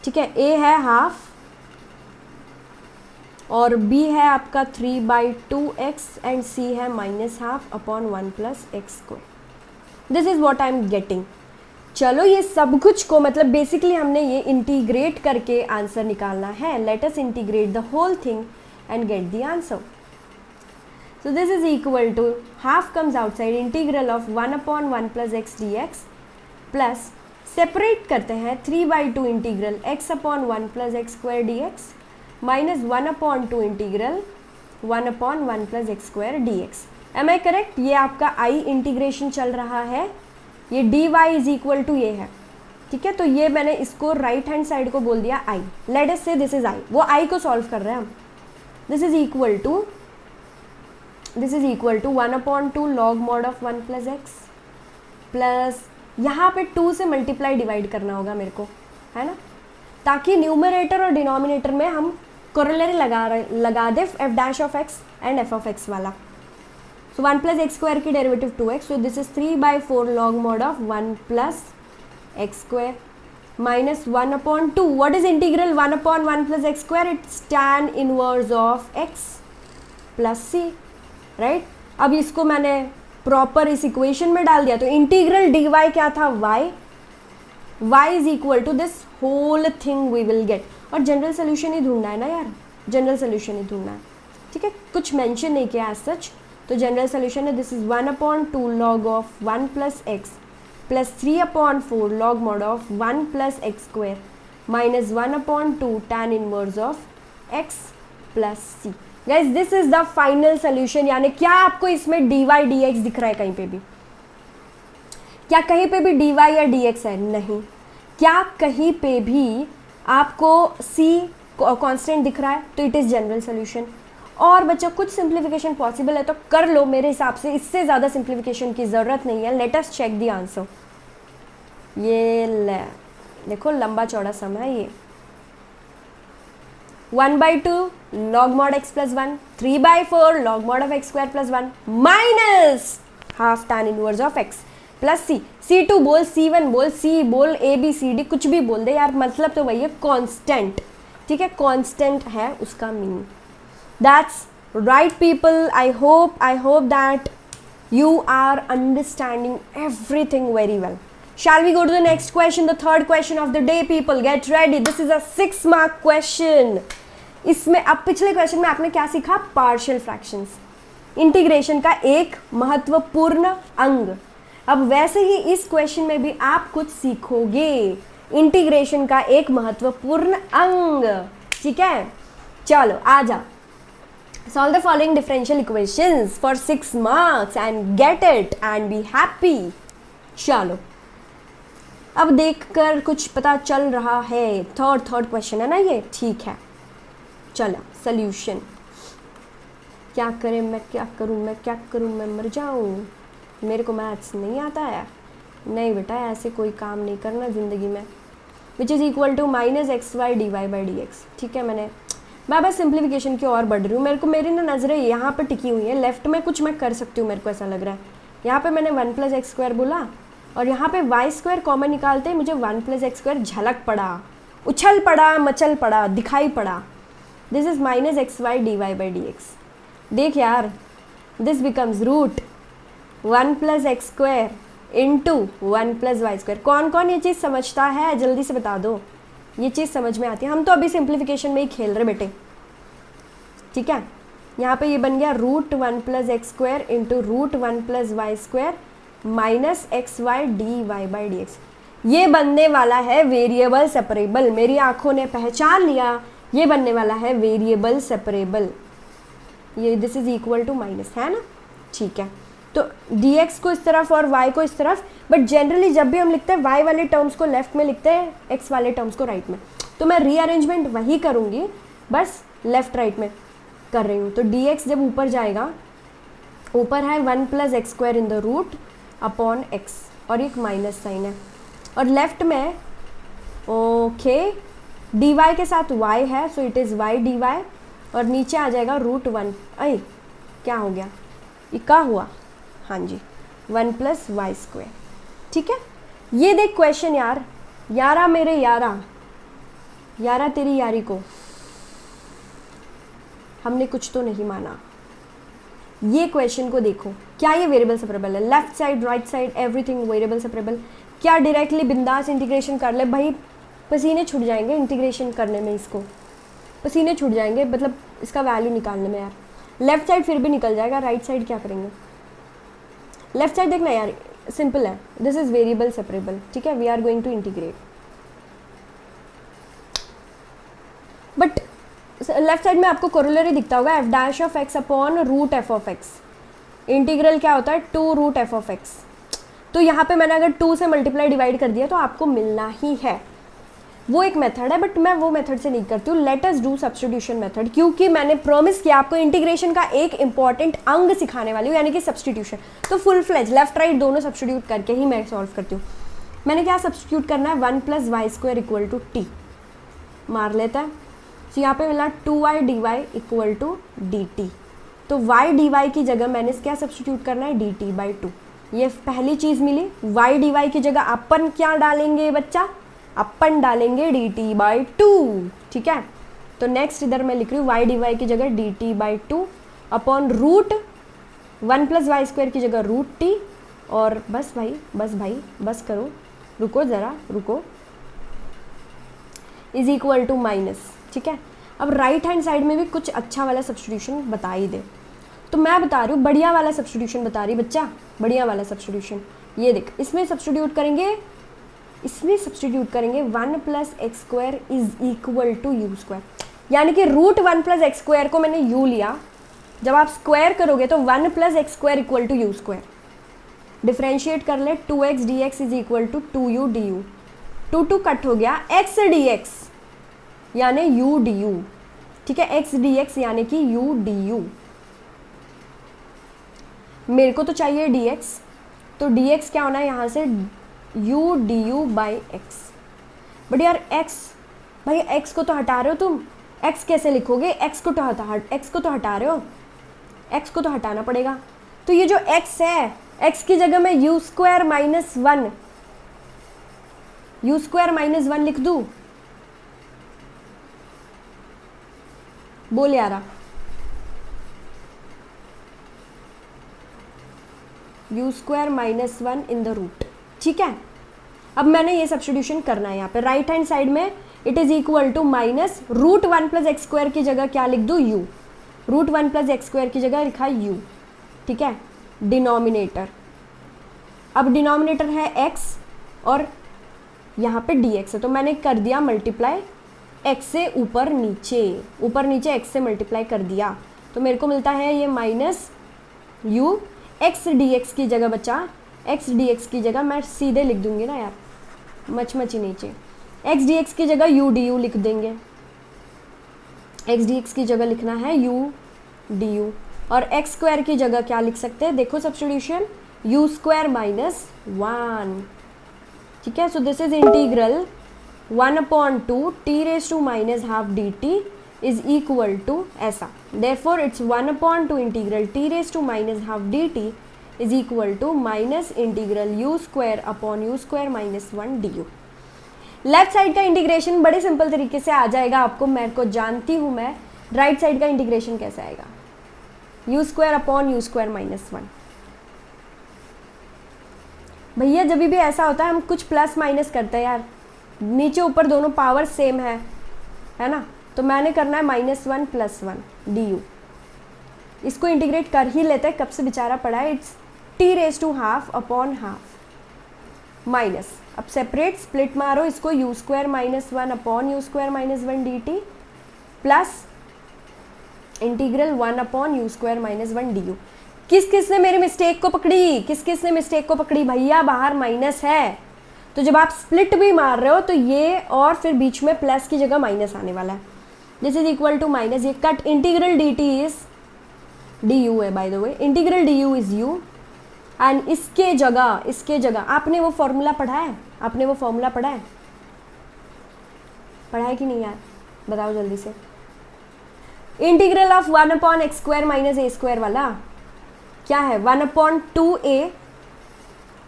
ठीक है, a है half और b है आपका 3 बाई 2x एंड c है -12 upon 1 plus x square. This is what I am getting. चलो ये सब कुछ को मतलब बेसिकली हमने ये इंटीग्रेट करके आंसर निकालना है। Let us integrate the whole thing and get the answer. So this is equal to half comes outside integral of 1 upon 1 plus x d x plus separate करते हैं 3 by 2 integral x upon 1 plus x square d x minus 1 upon 2 integral 1 upon 1 plus x square d x. Am I correct? ये आपका I integration चल रहा है, ये d y is equal to ये है, ठीक है? तो ये मैंने इसको राइट हैंड साइड को बोल दिया आई। लेट अस से दिस इज आई, वो आई को सॉल्व कर रहे हैं हम। This is equal to 1 upon 2 log mod of 1 plus x plus यहाँ पे 2 से मल्टीप्लाई डिवाइड करना होगा मेरे को, है ना, ताकि न्यूमरेटर और डिनोमिनेटर में हम कोरोलरी लगा दे f dash of x and f of x वाला. सो 1 प्लस एक्स स्क्वायर की derivative 2x, so this is 3/4 log mod of 1 plus x square minus 1/2. What is integral 1/1 plus x square? It's tan inverse of x plus c, right. अब इसको मैंने proper इस equation में डाल दिया, तो integral dy क्या था? y is equal to this whole thing we will get. और जनरल सोल्यूशन ही ढूंढना है ना यार, जनरल सोल्यूशन ही ढूंढना है, ठीक है, कुछ मेंशन नहीं किया एज सच. तो जनरल सोल्यूशन है this is 1/2 log of 1 plus x plus 3/4 log mod of 1 plus x square minus 1/2 tan inverse of x plus c. Guys this is the final solution. यानी क्या आपको इसमें dy dx दिख रहा है कहीं पे भी? क्या कहीं पे भी dy या dx है? नहीं. क्या कहीं पे भी आपको c कांस्टेंट दिख रहा है? तो इट इज़ जनरल सोल्यूशन. और बच्चों कुछ सिंप्लीफिकेशन पॉसिबल है तो कर लो, मेरे हिसाब से इससे ज़्यादा सिंप्लीफिकेशन की ज़रूरत नहीं है. Let us check the answer. ये ले देखो लंबा चौड़ा सम है ये. 1/2 log mod x plus 1, 3/4 log mod of x square plus 1 minus half tan inverse of x plus c. C2 बोल, C1 बोल, C बोल, ABCD कुछ भी बोल दे यार, मतलब तो वही है कांस्टेंट, ठीक है, कांस्टेंट है उसका meaning. That's right people. I hope that you are understanding everything very well. Shall we go to the next question, the third question of the day people? Get ready. This is a 6 mark question. इसमें अब पिछले question में आपने क्या सीखा? Partial fractions, integration का एक महत्वपूर्ण अंग. अब वैसे ही इस क्वेश्चन में भी आप कुछ सीखोगे इंटीग्रेशन का एक महत्वपूर्ण अंग, ठीक है. चलो आ जा. Solve the following differential equations for 6 marks and get it and be happy. चलो अब देखकर कुछ पता चल रहा है. थर्ड क्वेश्चन है ना ये, ठीक है. चलो सॉल्यूशन. क्या करें मैं, क्या करूं मैं मर जाऊं. मेरे को मैथ्स नहीं आता है. नहीं बेटा ऐसे कोई काम नहीं करना ज़िंदगी में. Which is equal to minus XY dy/dx. ठीक है, मैं बस सिंप्लीफिकेशन की ओर बढ़ रही हूँ. मेरी ना नज़रें यहाँ पे टिकी हुई है. लेफ्ट में कुछ मैं कर सकती हूँ, मेरे को ऐसा लग रहा है. यहाँ पे मैंने 1 प्लस एक्स स्क्वायर बोला और यहाँ पे वाई स्क्वायर कॉमन निकालते ही मुझे 1 प्लस एक्स स्क्वायर झलक पड़ा, उछल पड़ा, मचल पड़ा, दिखाई पड़ा. This is minus XY dy/dx. देख यार, this becomes root 1 plus x square into 1 plus Y square. कौन कौन ये चीज़ समझता है जल्दी से बता दो. ये चीज़ समझ में आती है. हम तो अभी सिंप्लीफिकेशन में ही खेल रहे बेटे, ठीक है. यहाँ पे ये बन गया root 1 plus x square into root 1 plus Y square minus XY dy/dx. ये बनने वाला है वेरिएबल सेपरेबल. मेरी आंखों ने पहचान लिया, ये बनने वाला है वेरिएबल सेपरेबल. ये this is equal to minus, है ना, ठीक है. तो dx को इस तरफ और y को इस तरफ. बट जनरली जब भी हम लिखते हैं y वाले टर्म्स को लेफ्ट में लिखते हैं, x वाले टर्म्स को राइट में. तो मैं रीअरेंजमेंट वही करूँगी, बस लेफ्ट राइट में कर रही हूँ. तो dx जब ऊपर जाएगा, ऊपर है 1 plus x square in the root upon x और एक माइनस साइन है. और लेफ्ट में ओके dy के साथ y है, so it is y dy. और नीचे आ जाएगा रूट 1. अरे क्या हो गया, ये क्या हुआ, हाँ जी 1 प्लस वाई स्क्वायर. ठीक है, ये देख क्वेश्चन यार, यारा मेरे यारा तेरी यारी को हमने कुछ तो नहीं माना. ये क्वेश्चन को देखो, क्या ये वेरिएबल सेपरेबल है? Left side right side everything variable separable. क्या डायरेक्टली बिंदास इंटीग्रेशन कर ले भाई? पसीने छूट जाएंगे इंटीग्रेशन करने में, इसको पसीने छूट जाएंगे, मतलब इसका वैल्यू निकालने में यार. लेफ्ट साइड फिर भी निकल जाएगा, राइट साइड क्या करेंगे? लेफ्ट साइड देखना यार, सिंपल है. दिस इज वेरिएबल सेपरेबल, ठीक है. We are going to integrate. But left side में आपको कोरोलरी दिखता होगा f dash of x upon root f of x. Integral क्या होता है? 2 रूट एफ ऑफ एक्स. तो यहाँ पे मैंने अगर 2 से मल्टीप्लाई डिवाइड कर दिया तो आपको मिलना ही है. वो एक मेथड है, बट मैं वो मेथड से नहीं करती हूँ। Let us do substitution method, क्योंकि मैंने प्रॉमिस किया आपको इंटीग्रेशन का एक इंपॉर्टेंट अंग सिखाने वाली हूँ, यानी कि सब्स्टिट्यूशन। तो फुल फ्लेज लेफ्ट राइट दोनों सब्स्टिट्यूट करके ही मैं सॉल्व करती हूँ। मैंने क्या सब्स्टिट्यूट करना है, 1 + y² इक्वल टू टी मार लेता है। तो यहाँ पे मिला 2y dy equal to dt। तो y dy की जगह मैंने क्या सब्स्टिट्यूट करना है, dt/2। ये पहली चीज़ मिली। y dy की जगह अपन क्या डालेंगे बच्चा, अपन डालेंगे dt/2, ठीक है। तो नेक्स्ट इधर मैं लिख रही हूँ y dy की जगह dt/2 अपॉन रूट 1 + y² की जगह √t। और बस भाई बस करो, रुको ज़रा रुको, इज इक्वल टू माइनस, ठीक है। अब राइट हैंड साइड में भी कुछ अच्छा वाला सब्स्टिट्यूशन बता ही दे, तो मैं बता रही हूँ बढ़िया वाला सब्स्टिट्यूशन बता रही बच्चा, बढ़िया वाला सब्स्टिट्यूशन। ये देख, इसमें सब्स्टिट्यूट करेंगे 1 + x² is equal to u², यानी कि √1 + x² को मैंने u लिया। जब आप स्क्वायर करोगे तो 1 + x² equal to u²। Differentiate कर ले, 2x dx is equal to 2u du। 2 cut हो गया, x dx यानी u du, ठीक है। x dx यानी कि u du। मेरे को तो चाहिए dx, तो dx क्या होना है यहाँ से, u du/x। बट यार x, भाई x को तो हटा रहे हो तुम, x कैसे लिखोगे, x को तो हटा रहे हो, x को तो हटाना पड़ेगा। तो ये जो x है, x की जगह मैं u² - 1 लिख दूँ, बोल यारा, u² - 1 इन द रूट, ठीक है। अब मैंने ये सब्स्टिट्यूशन करना है यहाँ पे राइट हैंड साइड में। It is equal to minus √1 + x² की जगह क्या लिख दूँ, u। √1 + x² की जगह लिखा u, ठीक है। डिनोमिनेटर, अब डिनोमिनेटर है x और यहाँ पे dx है, तो मैंने कर दिया मल्टीप्लाई x से ऊपर नीचे x से मल्टीप्लाई कर दिया। तो मेरे को मिलता है ये माइनस u। x dx की जगह बचा, x dx की जगह मैं सीधे लिख दूंगी ना यार, मची नीचे। x dx की जगह u du लिख देंगे, x dx की जगह लिखना है u du। और x² की जगह क्या लिख सकते हैं, देखो सब्स्टिट्यूशन, u² - 1, ठीक है। So this is integral 1/2 t⁻⁻½ dt is equal to ऐसा। Therefore it's 1/2 integral t⁻⁻½ dt is equal to minus integral u² upon u² - 1 du। Left side का इंटीग्रेशन बड़े सिंपल तरीके से आ जाएगा आपको, मैं को जानती हूँ मैं। राइट साइड का इंटीग्रेशन कैसे आएगा, u² अपॉन u² - 1। भैया जब भी ऐसा होता है हम कुछ प्लस माइनस करते हैं यार, नीचे ऊपर दोनों पावर सेम है ना, तो मैंने करना है -1 + 1 du। इसको इंटीग्रेट कर ही लेते हैं, कब से बेचारा पड़ा है। It's t⁻½ upon half minus, अब सेपरेट स्प्लिट मारो इसको, u² - 1 upon u² - 1 dt plus integral 1 upon u² - 1 du। किस ने मेरी मिस्टेक को पकड़ी, किस ने मिस्टेक को पकड़ी, भैया बाहर माइनस है, तो जब आप स्प्लिट भी मार रहे हो तो ये और फिर बीच में प्लस की जगह माइनस आने वाला है। This is equal to minus, ये cut integral dt is du है by the way, integral du is u। And इसके जगह आपने वो फॉर्मूला पढ़ा है, पढ़ा है कि नहीं यार, बताओ जल्दी से। इंटीग्रल ऑफ 1/x² - a² वाला क्या है, 1/2a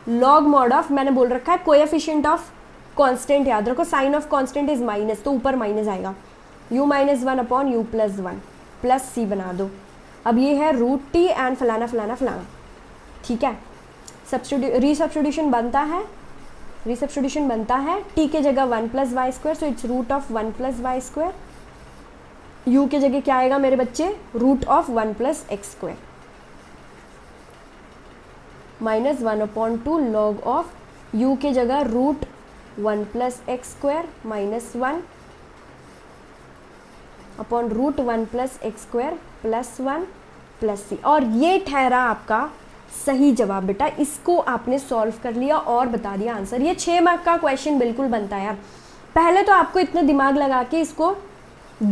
लॉग मॉड ऑफ, मैंने बोल रखा है कोएफिशिएंट ऑफ कांस्टेंट, याद रखो sign of constant is minus, तो ऊपर माइनस आएगा, u - 1 upon u + 1 plus c बना दो। अब ये है √t एंड फलाना, ठीक है। रीसब्स्टिट्यूशन बनता है t के जगह 1 + y², so it's √1 + y²। u के जगह क्या आएगा मेरे बच्चे, √1 + x², minus 1/2 log of u के जगह √1 + x² - 1 अपॉन √1 + x² + 1 + c। और ये ठहरा आपका सही जवाब बेटा, इसको आपने सॉल्व कर लिया और बता दिया आंसर। ये 6 मार्क का क्वेश्चन बिल्कुल बनता है यार। पहले तो आपको इतना दिमाग लगा के इसको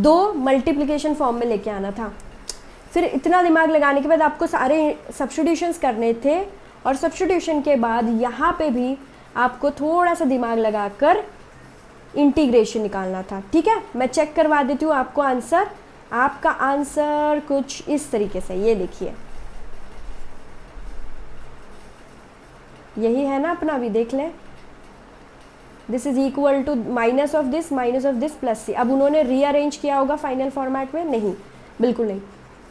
2 मल्टीप्लिकेशन फॉर्म में लेके आना था, फिर इतना दिमाग लगाने के बाद आपको सारे सब्स्टिट्यूशंस करने थे, और सब्स्टिट्यूशन के बाद यहाँ पे भी आपको थोड़ा सा दिमाग लगाकर इंटीग्रेशन निकालना था। ठीक है, मैं चेक करवा देती हूँ आपको आंसर। आपका आंसर कुछ इस तरीके से, ये देखिए, यही है ना अपना, अभी देख लें। This is equal to minus of this plus c. अब उन्होंने रीअरेंज किया होगा फाइनल फॉर्मेट में? नहीं, बिल्कुल नहीं।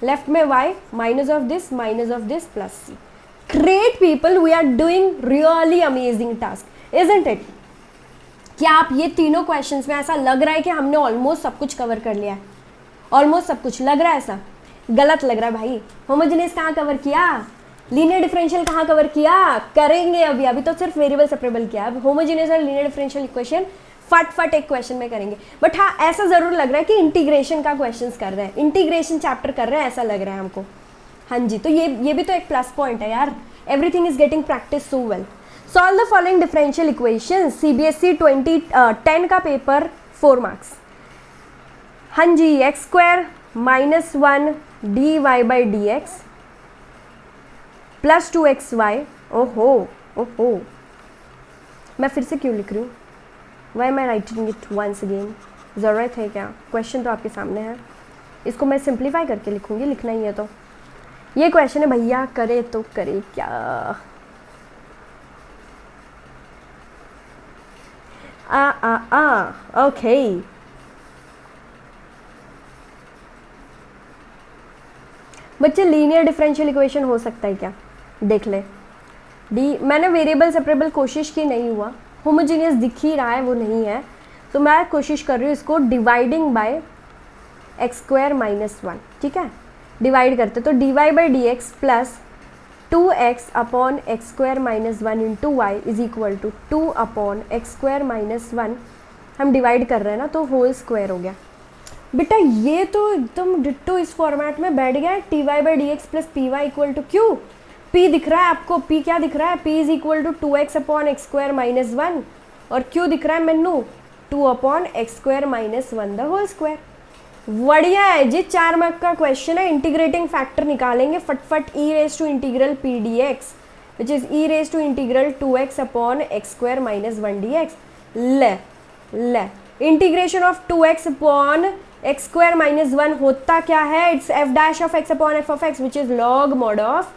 लेफ्ट में y minus of this plus c. Great people, we are doing really amazing task, isn't it? क्या आप ये तीनों क्वेश्चंस में ऐसा लग रहा है कि हमने ऑलमोस्ट सब कुछ कवर कर लिया है? ऑलमोस्ट सब कुछ लग रहा है ऐसा? गलत लग रहा है भाई। होमोजेनियस कहाँ कवर किया? लीनियर डिफरेंशियल कहाँ कवर किया? करेंगे अभी, अभी तो सिर्फ वेरिएबल सेपरेबल किया। अब होमोजेनियस और लीनियर डिफरेंशियल इक्वेशन फट एक क्वेश्चन में करेंगे। बट हाँ, ऐसा जरूर लग रहा है कि इंटीग्रेशन का क्वेश्चंस कर रहे हैं, इंटीग्रेशन चैप्टर कर रहे हैं, ऐसा लग रहा है हमको। हाँ जी, तो ये भी तो एक प्लस पॉइंट है यार। Everything is getting practice so well. Solve the following differential equation, CBSE 2010 का पेपर, 4 मार्क्स। हाँ जी, x² - 1 dy/dx प्लस 2xy। ओहो ओहो, मैं फिर से क्यों लिख रही हूँ? Why am I writing it once again? ज़रूरत है क्या? क्वेश्चन तो आपके सामने है, इसको मैं सिंप्लीफाई करके लिखूँगी, लिखना ही है तो। ये क्वेश्चन है भैया, करे तो करे क्या? ओके, बच्चे लीनियर डिफरेंशियल इक्वेशन हो सकता है क्या? देख ले डी, मैंने वेरिएबल सेपरेबल कोशिश की, नहीं हुआ। होमोजीनियस दिख ही रहा है, वो नहीं है, तो मैं कोशिश कर रही हूँ इसको डिवाइडिंग बाय x² - 1। ठीक है, डिवाइड करते तो dy/dx plus 2x upon x² - 1 into y is equal to 2 upon x² - 1। हम डिवाइड कर रहे हैं ना, तो होल स्क्वायर हो गया। बेटा ये तो एकदम डिट्टो इस फॉर्मेट में बैठ गया है। ty/dx plus py equal to q। p दिख रहा है आपको? p क्या दिख रहा है? p is equal to 2x upon x² - 1, और q दिख रहा है मैनू 2 upon x² - 1 the whole square. बढ़िया है जी, 4 मार्क का क्वेश्चन है। इंटीग्रेटिंग फैक्टर निकालेंगे फटफट। e raise to integral p dx which is e raise to integral 2x upon x² - 1 dx। ले integration of 2x upon x² - 1 होता क्या है? It's f dash of x upon f of x which is log mod of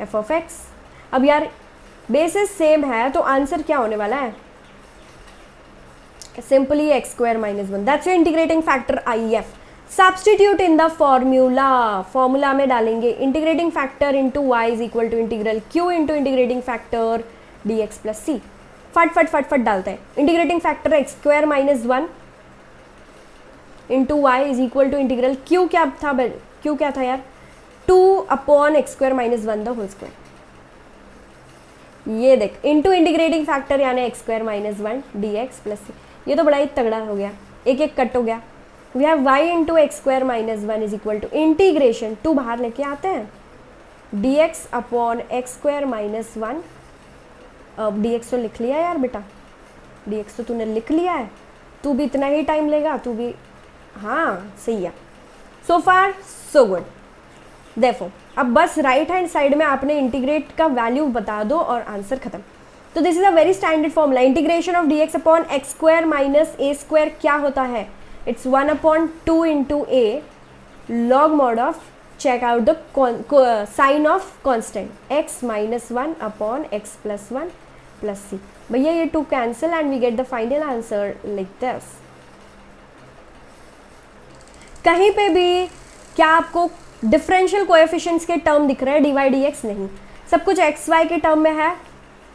f of x। अब यार basis same है, तो answer क्या होने वाला है? Simply x² - 1। That's your integrating factor IF। Substitute in the formula, formula में डालेंगे integrating factor into y is equal to integral q into integrating factor dx plus c। फट डालते हैं। Integrating factor x² - 1 into y is equal to integral q क्या था? q क्या था यार? 2 upon x² - 1 the whole square. ये देख, इंटू इंटीग्रेटिंग फैक्टर यानी x² - 1 dx प्लस c। ये तो बड़ा ही तगड़ा हो गया, एक कट हो गया। We have y into x² - 1 is equal to integration, 2 बाहर लेके आते हैं, dx अपॉन x² - 1। अब dx तो लिख लिया यार बेटा, dx तो तूने लिख लिया है, तू भी इतना ही टाइम लेगा, तू भी। हाँ सही है, सो फार सो गुड। देखो अब बस राइट हैंड साइड में आपने इंटीग्रेट का वैल्यू बता दो और आंसर खत्म। तो this is a very standard formula. Integration of dx upon x² minus a² क्या होता है? It's 1 upon 2 into a log mod of, check out the sign of constant, x - 1 upon x plus 1 plus c। भैया ये 2 cancel and we get the final answer like this. कहीं पे भी क्या आपको डिफरेंशियल कोएफिशिएंट्स के टर्म दिख रहे हैं? dy/dx नहीं, सब कुछ x y के टर्म में है।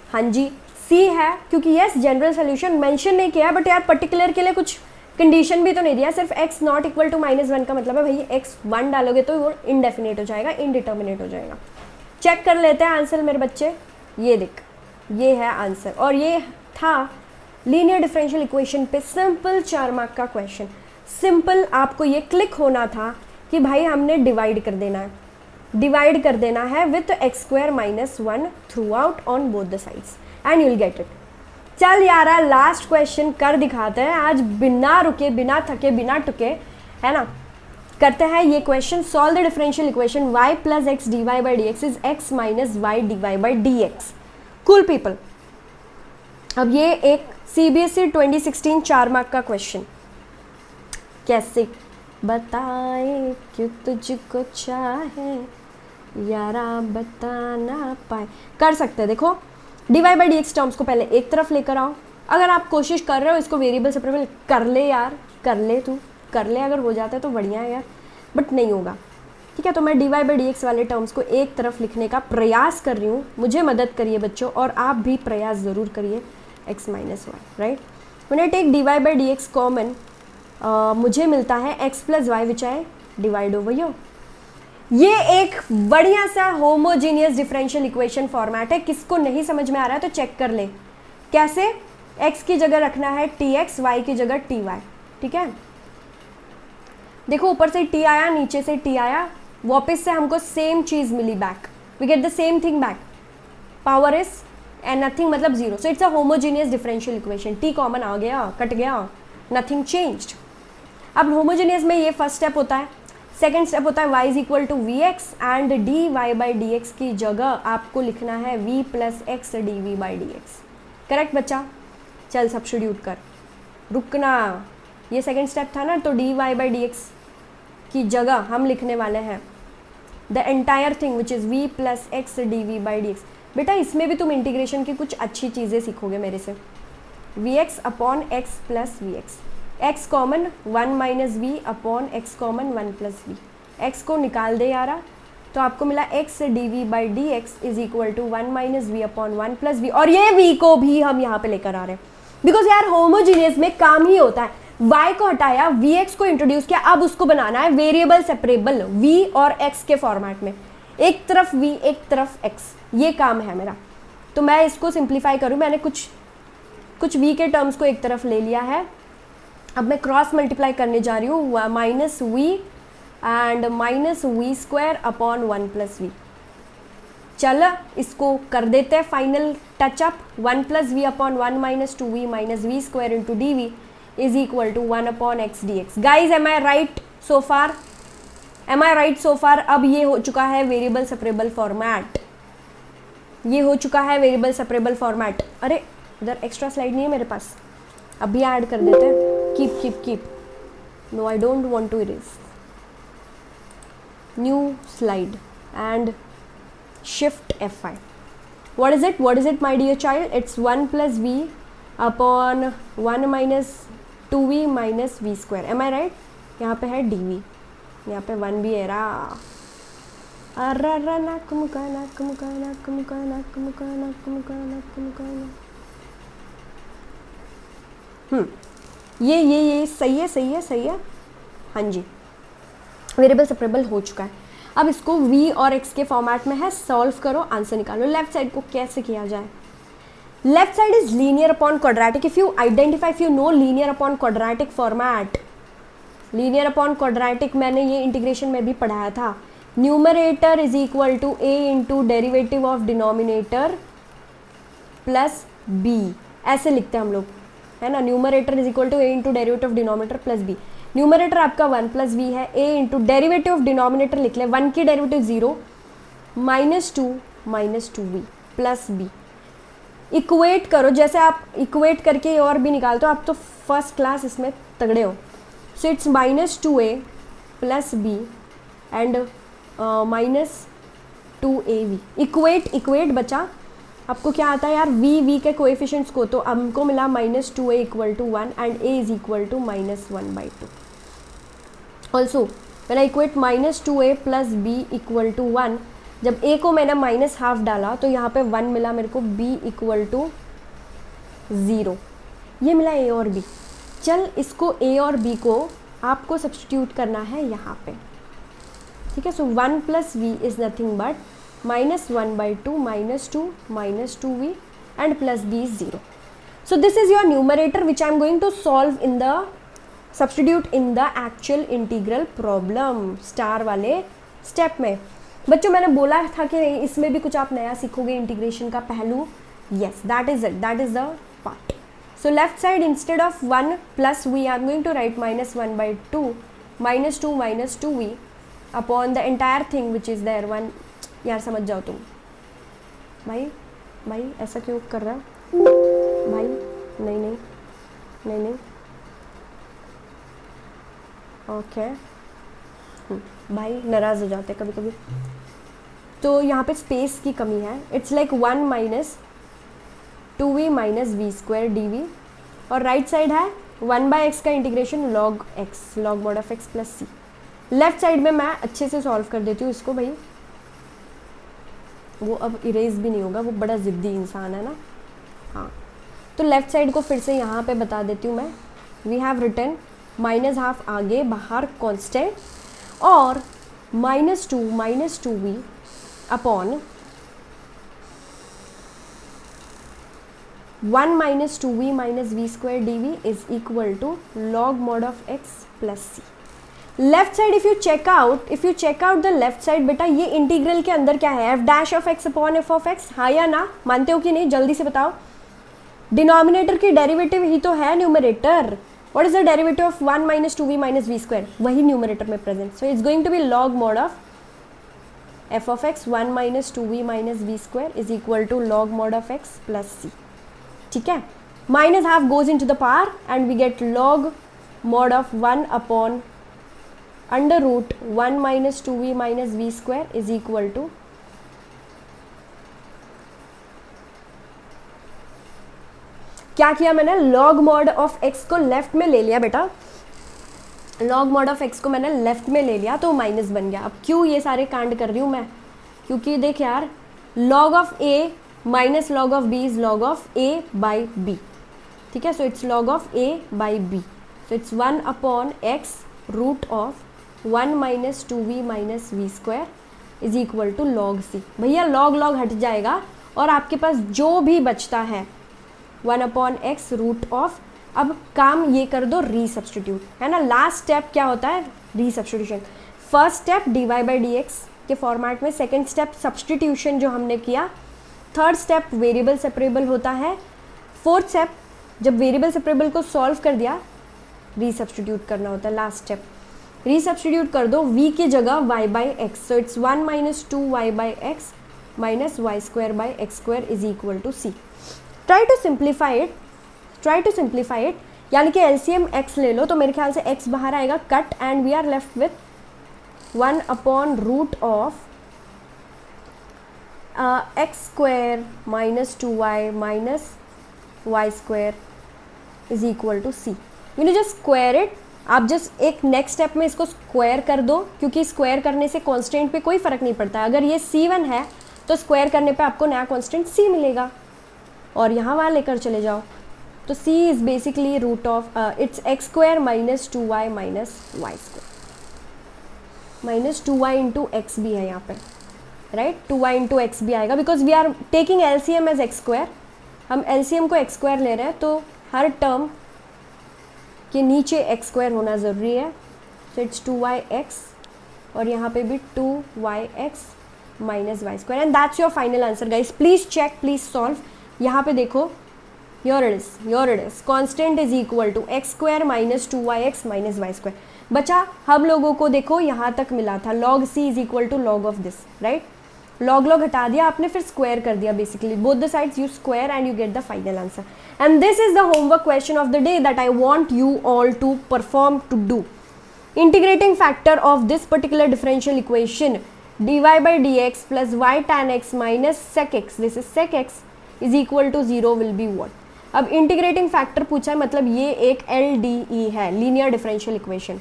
हाँ जी, c है क्योंकि यस जनरल सोल्यूशन मेंशन नहीं किया है, बट यार पर्टिकुलर के लिए कुछ कंडीशन भी तो नहीं दिया, सिर्फ x नॉट इक्वल टू -1 का मतलब है भाई x 1 डालोगे तो वो इनडेफिनेट हो जाएगा, इनडिटर्मिनेट हो जाएगा। चेक कर लेते हैं आंसर मेरे बच्चे। ये देख, ये है आंसर, और ये था लीनियर डिफरेंशियल इक्वेशन पे सिंपल 4 मार्क का क्वेश्चन। सिंपल आपको ये क्लिक होना था कि भाई हमने डिवाइड कर देना है, डिवाइड कर देना है with x² - 1 through out on both the sides and you will get it. चल यार लास्ट क्वेश्चन कर दिखाते हैं आज, बिना रुके बिना थके बिना टुके, है ना। करते हैं ये question, solve the differential equation y plus x d y by D x is x minus y d y by D x. Cool people, अब ये एक CBSE 2016 4 मार्क का क्वेश्चन, कैसे बताए क्यों तुझको चाहे यारा बता ना पाए। कर सकते हैं, देखो dy by D x terms को पहले एक तरफ लेकर आओ। अगर आप कोशिश कर रहे हो इसको वेरिएबल सेपरेबल कर ले यार, कर ले तू, कर ले, अगर हो जाता है तो बढ़िया है यार, बट नहीं होगा, ठीक है। तो मैं dy बाई डी एक्स वाले टर्म्स को एक तरफ लिखने का प्रयास कर रही हूँ, मुझे मदद करिए बच्चों, और आप भी प्रयास ज़रूर करिए। x minus y, right. When I take dy by D x common, मुझे मिलता है x plus y which I divide over यो। ये एक बढ़िया सा होमोजीनियस डिफरेंशियल इक्वेशन फॉर्मेट है। किसको नहीं समझ में आ रहा है तो चेक कर ले कैसे। x की जगह रखना है tx, y की जगह ty, ठीक है। देखो ऊपर से t आया, नीचे से t आया, वापस से हमको सेम चीज मिली back, we get the same thing back, power is and nothing मतलब zero, so it's a homogeneous differential equation. t common आ गया, कट गया, नथिंग चेंज्ड। अब होमोजीनियस में ये फर्स्ट स्टेप होता है। सेकेंड स्टेप होता है y is equal to we x and d y by D x की जगह आपको लिखना है v plus x d v by D x. Correct बच्चा, चल सब्स्टिट्यूट कर, रुकना, ये सेकेंड स्टेप था ना। तो d y by D x की जगह हम लिखने वाले हैं the entire thing which is v plus x d v by D x. बेटा इसमें भी तुम इंटीग्रेशन की कुछ अच्छी चीज़ें सीखोगे मेरे से। V x upon x plus v x, x common 1 minus v upon x common 1 plus v. X को निकाल दे यारा, तो आपको मिला x d v by D x is equal to 1 minus v upon 1 plus v. और ये v को भी हम यहाँ पे लेकर आ रहे हैं बिकॉज यार होमोजीनियस में काम ही होता है। y को हटाया, vx को इंट्रोड्यूस किया, अब उसको बनाना है वेरिएबल सेपरेबल v और x के फॉर्मेट में, एक तरफ v एक तरफ x, ये काम है मेरा। तो मैं इसको सिंप्लीफाई करूँ, मैंने कुछ v के टर्म्स को एक तरफ ले लिया है, अब मैं क्रॉस मल्टीप्लाई करने जा रही हूँ, minus v and minus v square upon 1 plus v. चल इसको कर देते हैं final touch up, 1 plus v upon 1 minus 2v minus v square into d v is equal to 1 upon x d x. Guys am I right so far, am I right so far. अब ये हो चुका है variable separable format, ये हो चुका है variable separable format. अरे इधर एक्स्ट्रा स्लाइड नहीं है मेरे पास, अभी ऐड कर देते हैं। Keep keep keep, no I don't want to erase, new slide and shift F5. What is it my dear child? It's 1 plus v upon 1 minus 2v minus v square. Am I right? यहाँ पे है dv, यहाँ पे 1 भी है रा। ये सही है। हाँ जी, वेरिएबल सेपरेबल हो चुका है। अब इसको v और x के फॉर्मेट में है, सॉल्व करो, आंसर निकालो। लेफ्ट साइड को कैसे किया जाए? Left side is linear upon quadratic. If you identify, if you know linear upon quadratic format, linear upon quadratic मैंने ये इंटीग्रेशन में भी पढ़ाया था। Numerator is equal to a into derivative of denominator plus b, ऐसे लिखते हैं हम लोग, है ना। Numerator is equal to a into derivative of denominator plus b। Numerator आपका 1 प्लस वी है, a into derivative of denominator लिख ले, 1 की derivative 0 minus 2 v plus b. Equate करो, जैसे आप इक्वेट करके और भी निकालते हो, आप तो फर्स्ट क्लास इसमें तगड़े हो। So it's minus 2a plus b and minus 2ab। Equate बचा, आपको क्या आता है यार, v के कोएफिशिएंट्स को, तो हमको मिला minus 2a equal to 1 and a is equal to minus 1/2। Also when I equate minus 2a plus b equal to 1, जब a को मैंने माइनस हाफ डाला तो यहाँ पे 1 मिला मेरे को, b इक्वल टू 0, ये मिला a और b। चल इसको a और b को आपको सब्स्टिट्यूट करना है यहाँ पे, ठीक है। So 1 plus v is nothing but minus 1/2 minus 2 minus 2v and plus b is 0. So this is your numerator which I am going to solve in the, substitute in the actual integral problem star वाले step में। बच्चों मैंने बोला था कि इसमें भी कुछ आप नया सीखोगे इंटीग्रेशन का पहलू। yes, that is it, that is the part. So left side instead of 1 plus v, I am going to write minus 1 by 2 minus 2v upon the entire thing which is there 1. यार समझ जाओ तुम, भाई ऐसा क्यों कर रहा भाई? नहीं ओके भाई नाराज़ हो जाते कभी कभी, तो यहाँ पे स्पेस की कमी है. It's like 1 minus 2v minus v square d, और राइट साइड है 1 बाई एक्स का integration log x, log mod of x plus c. Left side में मैं अच्छे से सॉल्व कर देती हूँ इसको भाई, वो अब इरेज भी नहीं होगा, वो बड़ा ज़िद्दी इंसान है ना. हाँ, तो लेफ्ट साइड को फिर से यहाँ पे बता देती हूँ मैं. We have written minus half आगे बाहर कांस्टेंट, और minus two v upon 1 minus 2v minus v square d v is equal to log mod of x plus c. Left side if you check out the left side, बेटा ये integral के अंदर क्या है? F dash of x upon f of x. हाँ या ना, मानते हो कि नहीं? जल्दी से बताओ. डिनोमिनेटर की डेरिवेटिव ही तो है numerator. What is the derivative of 1 minus 2v minus v square? वही न्यूमरेटर में present. So it's going to be log mod of f of x 1 minus 2v minus v square is equal to log mod of x plus c. ठीक है, minus half goes into the power and we get log mod of 1 upon under root 1 minus 2v minus v square is equal to, क्या किया मैंने? Log mod of x को left में ले लिया बेटा, लॉग मॉड ऑफ एक्स को मैंने लेफ्ट में ले लिया तो माइनस बन गया. अब क्यों ये सारे कांड कर रही हूँ मैं? क्योंकि देख यार, log of a minus log of b is log of a by b. ठीक है, so it's log of a by b. So it's 1 upon x root of 1 minus 2v minus v square is equal to log c. भैया log log हट जाएगा और आपके पास जो भी बचता है 1 अपॉन एक्स रूट ऑफ, अब काम ये कर दो रीसब्स्टिट्यूट, है ना. लास्ट स्टेप क्या होता है? Resubstitution. First step d y by D x के फॉर्मेट में, सेकेंड स्टेप सब्स्टिट्यूशन जो हमने किया, थर्ड स्टेप वेरिएबल सेपरेबल होता है, फोर्थ स्टेप जब वेरिएबल सेपरेबल को सॉल्व कर दिया रीसब्स्टिट्यूट करना होता है. लास्ट स्टेप रीसब्स्टिट्यूट कर दो v की जगह y by x. So it's 1 minus 2y by x minus y square by x square is equal to c. Try to simplify it, यानी कि एलसीएम x ले लो तो मेरे ख्याल से x बाहर आएगा कट, and we are left with 1 upon root of x square minus 2y minus y square is equal to c. You know just square it. आप जस्ट एक नेक्स्ट स्टेप में इसको स्क्वायर कर दो, क्योंकि स्क्वायर करने से कांस्टेंट पे कोई फ़र्क नहीं पड़ता. अगर ये c1 है तो स्क्वायर करने पे आपको नया कांस्टेंट c मिलेगा, और यहाँ वहाँ लेकर चले जाओ तो c is basically root of it's x square minus 2y minus y square. Minus 2y into x भी है यहाँ पे, राइट. 2y इंटू एक्स भी आएगा because we are taking LCM as x square. हम एलसीएम को एक्स स्क्वायर ले रहे हैं तो हर टर्म के नीचे एक्स स्क्वायर होना ज़रूरी है. सो इट्स 2yx और यहाँ पे भी 2yx minus y square, and that's your final answer guys. Please check, please solve. यहाँ पे देखो, your it is constant is equal to x square minus 2yx minus y square. बचा हम लोगों को देखो यहाँ तक मिला था log c is equal to log of this, right. Log log हटा दिया आपने, फिर स्क्वायर कर दिया. Basically both the sides you square and you gate the final answer. And this is the homework question of the day that I want you all to perform to do. Integrating factor of this particular differential equation dy by dx plus y tan x minus sec x, this is sec x is equal to 0 will be what. अब integrating factor पूछा है, मतलब ये एक LDE है, linear differential equation.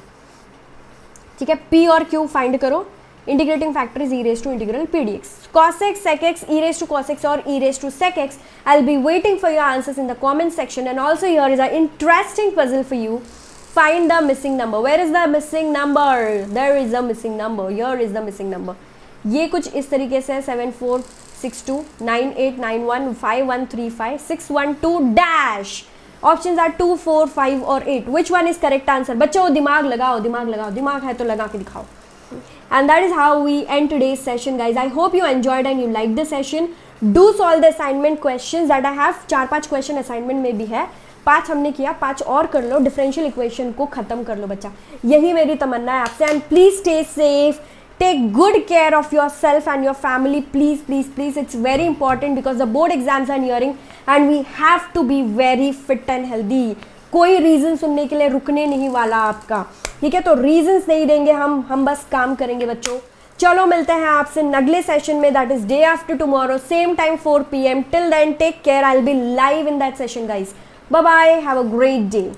ठीक है, P और Q फाइंड करो. Integrating factor is e raised to integral p dx. cos x, sec x, e raised to cos x or e raised to sec x. I'll be waiting for your answers in the comment section, and also here is an interesting puzzle for you. Find the missing number. Where is the missing number? There is a missing number. Here is the missing number. ये कुछ इस तरीके से 7462 9891 5135 612 dash. Options are 2, 4, 5 और 8. Which one is correct answer? बच्चों दिमाग लगाओ, दिमाग लगाओ, दिमाग है तो लगा के दिखाओ. And that is how we end today's session, guys. I hope you enjoyed and you liked the session. Do solve the assignment questions that I have. 4-5 question assignment में भी है, 5 हमने किया, 5 और कर लो, डिफरेंशियल इक्वेशन को ख़त्म कर लो बच्चा, यही मेरी तमन्ना है आपसे। And please stay safe, take good care of yourself and your family, please please please, it's very important because the board exams are nearing and we have to be very fit and healthy। कोई reason सुनने के लिए रुकने नहीं वाला आपका, ठीक है, तो रीजंस नहीं देंगे हम बस काम करेंगे बच्चों। चलो मिलते हैं आपसे अगले सेशन में, that is day after tomorrow, same time 4 PM। Till then take care, I will be live in that session guys. Bye bye, have a great day.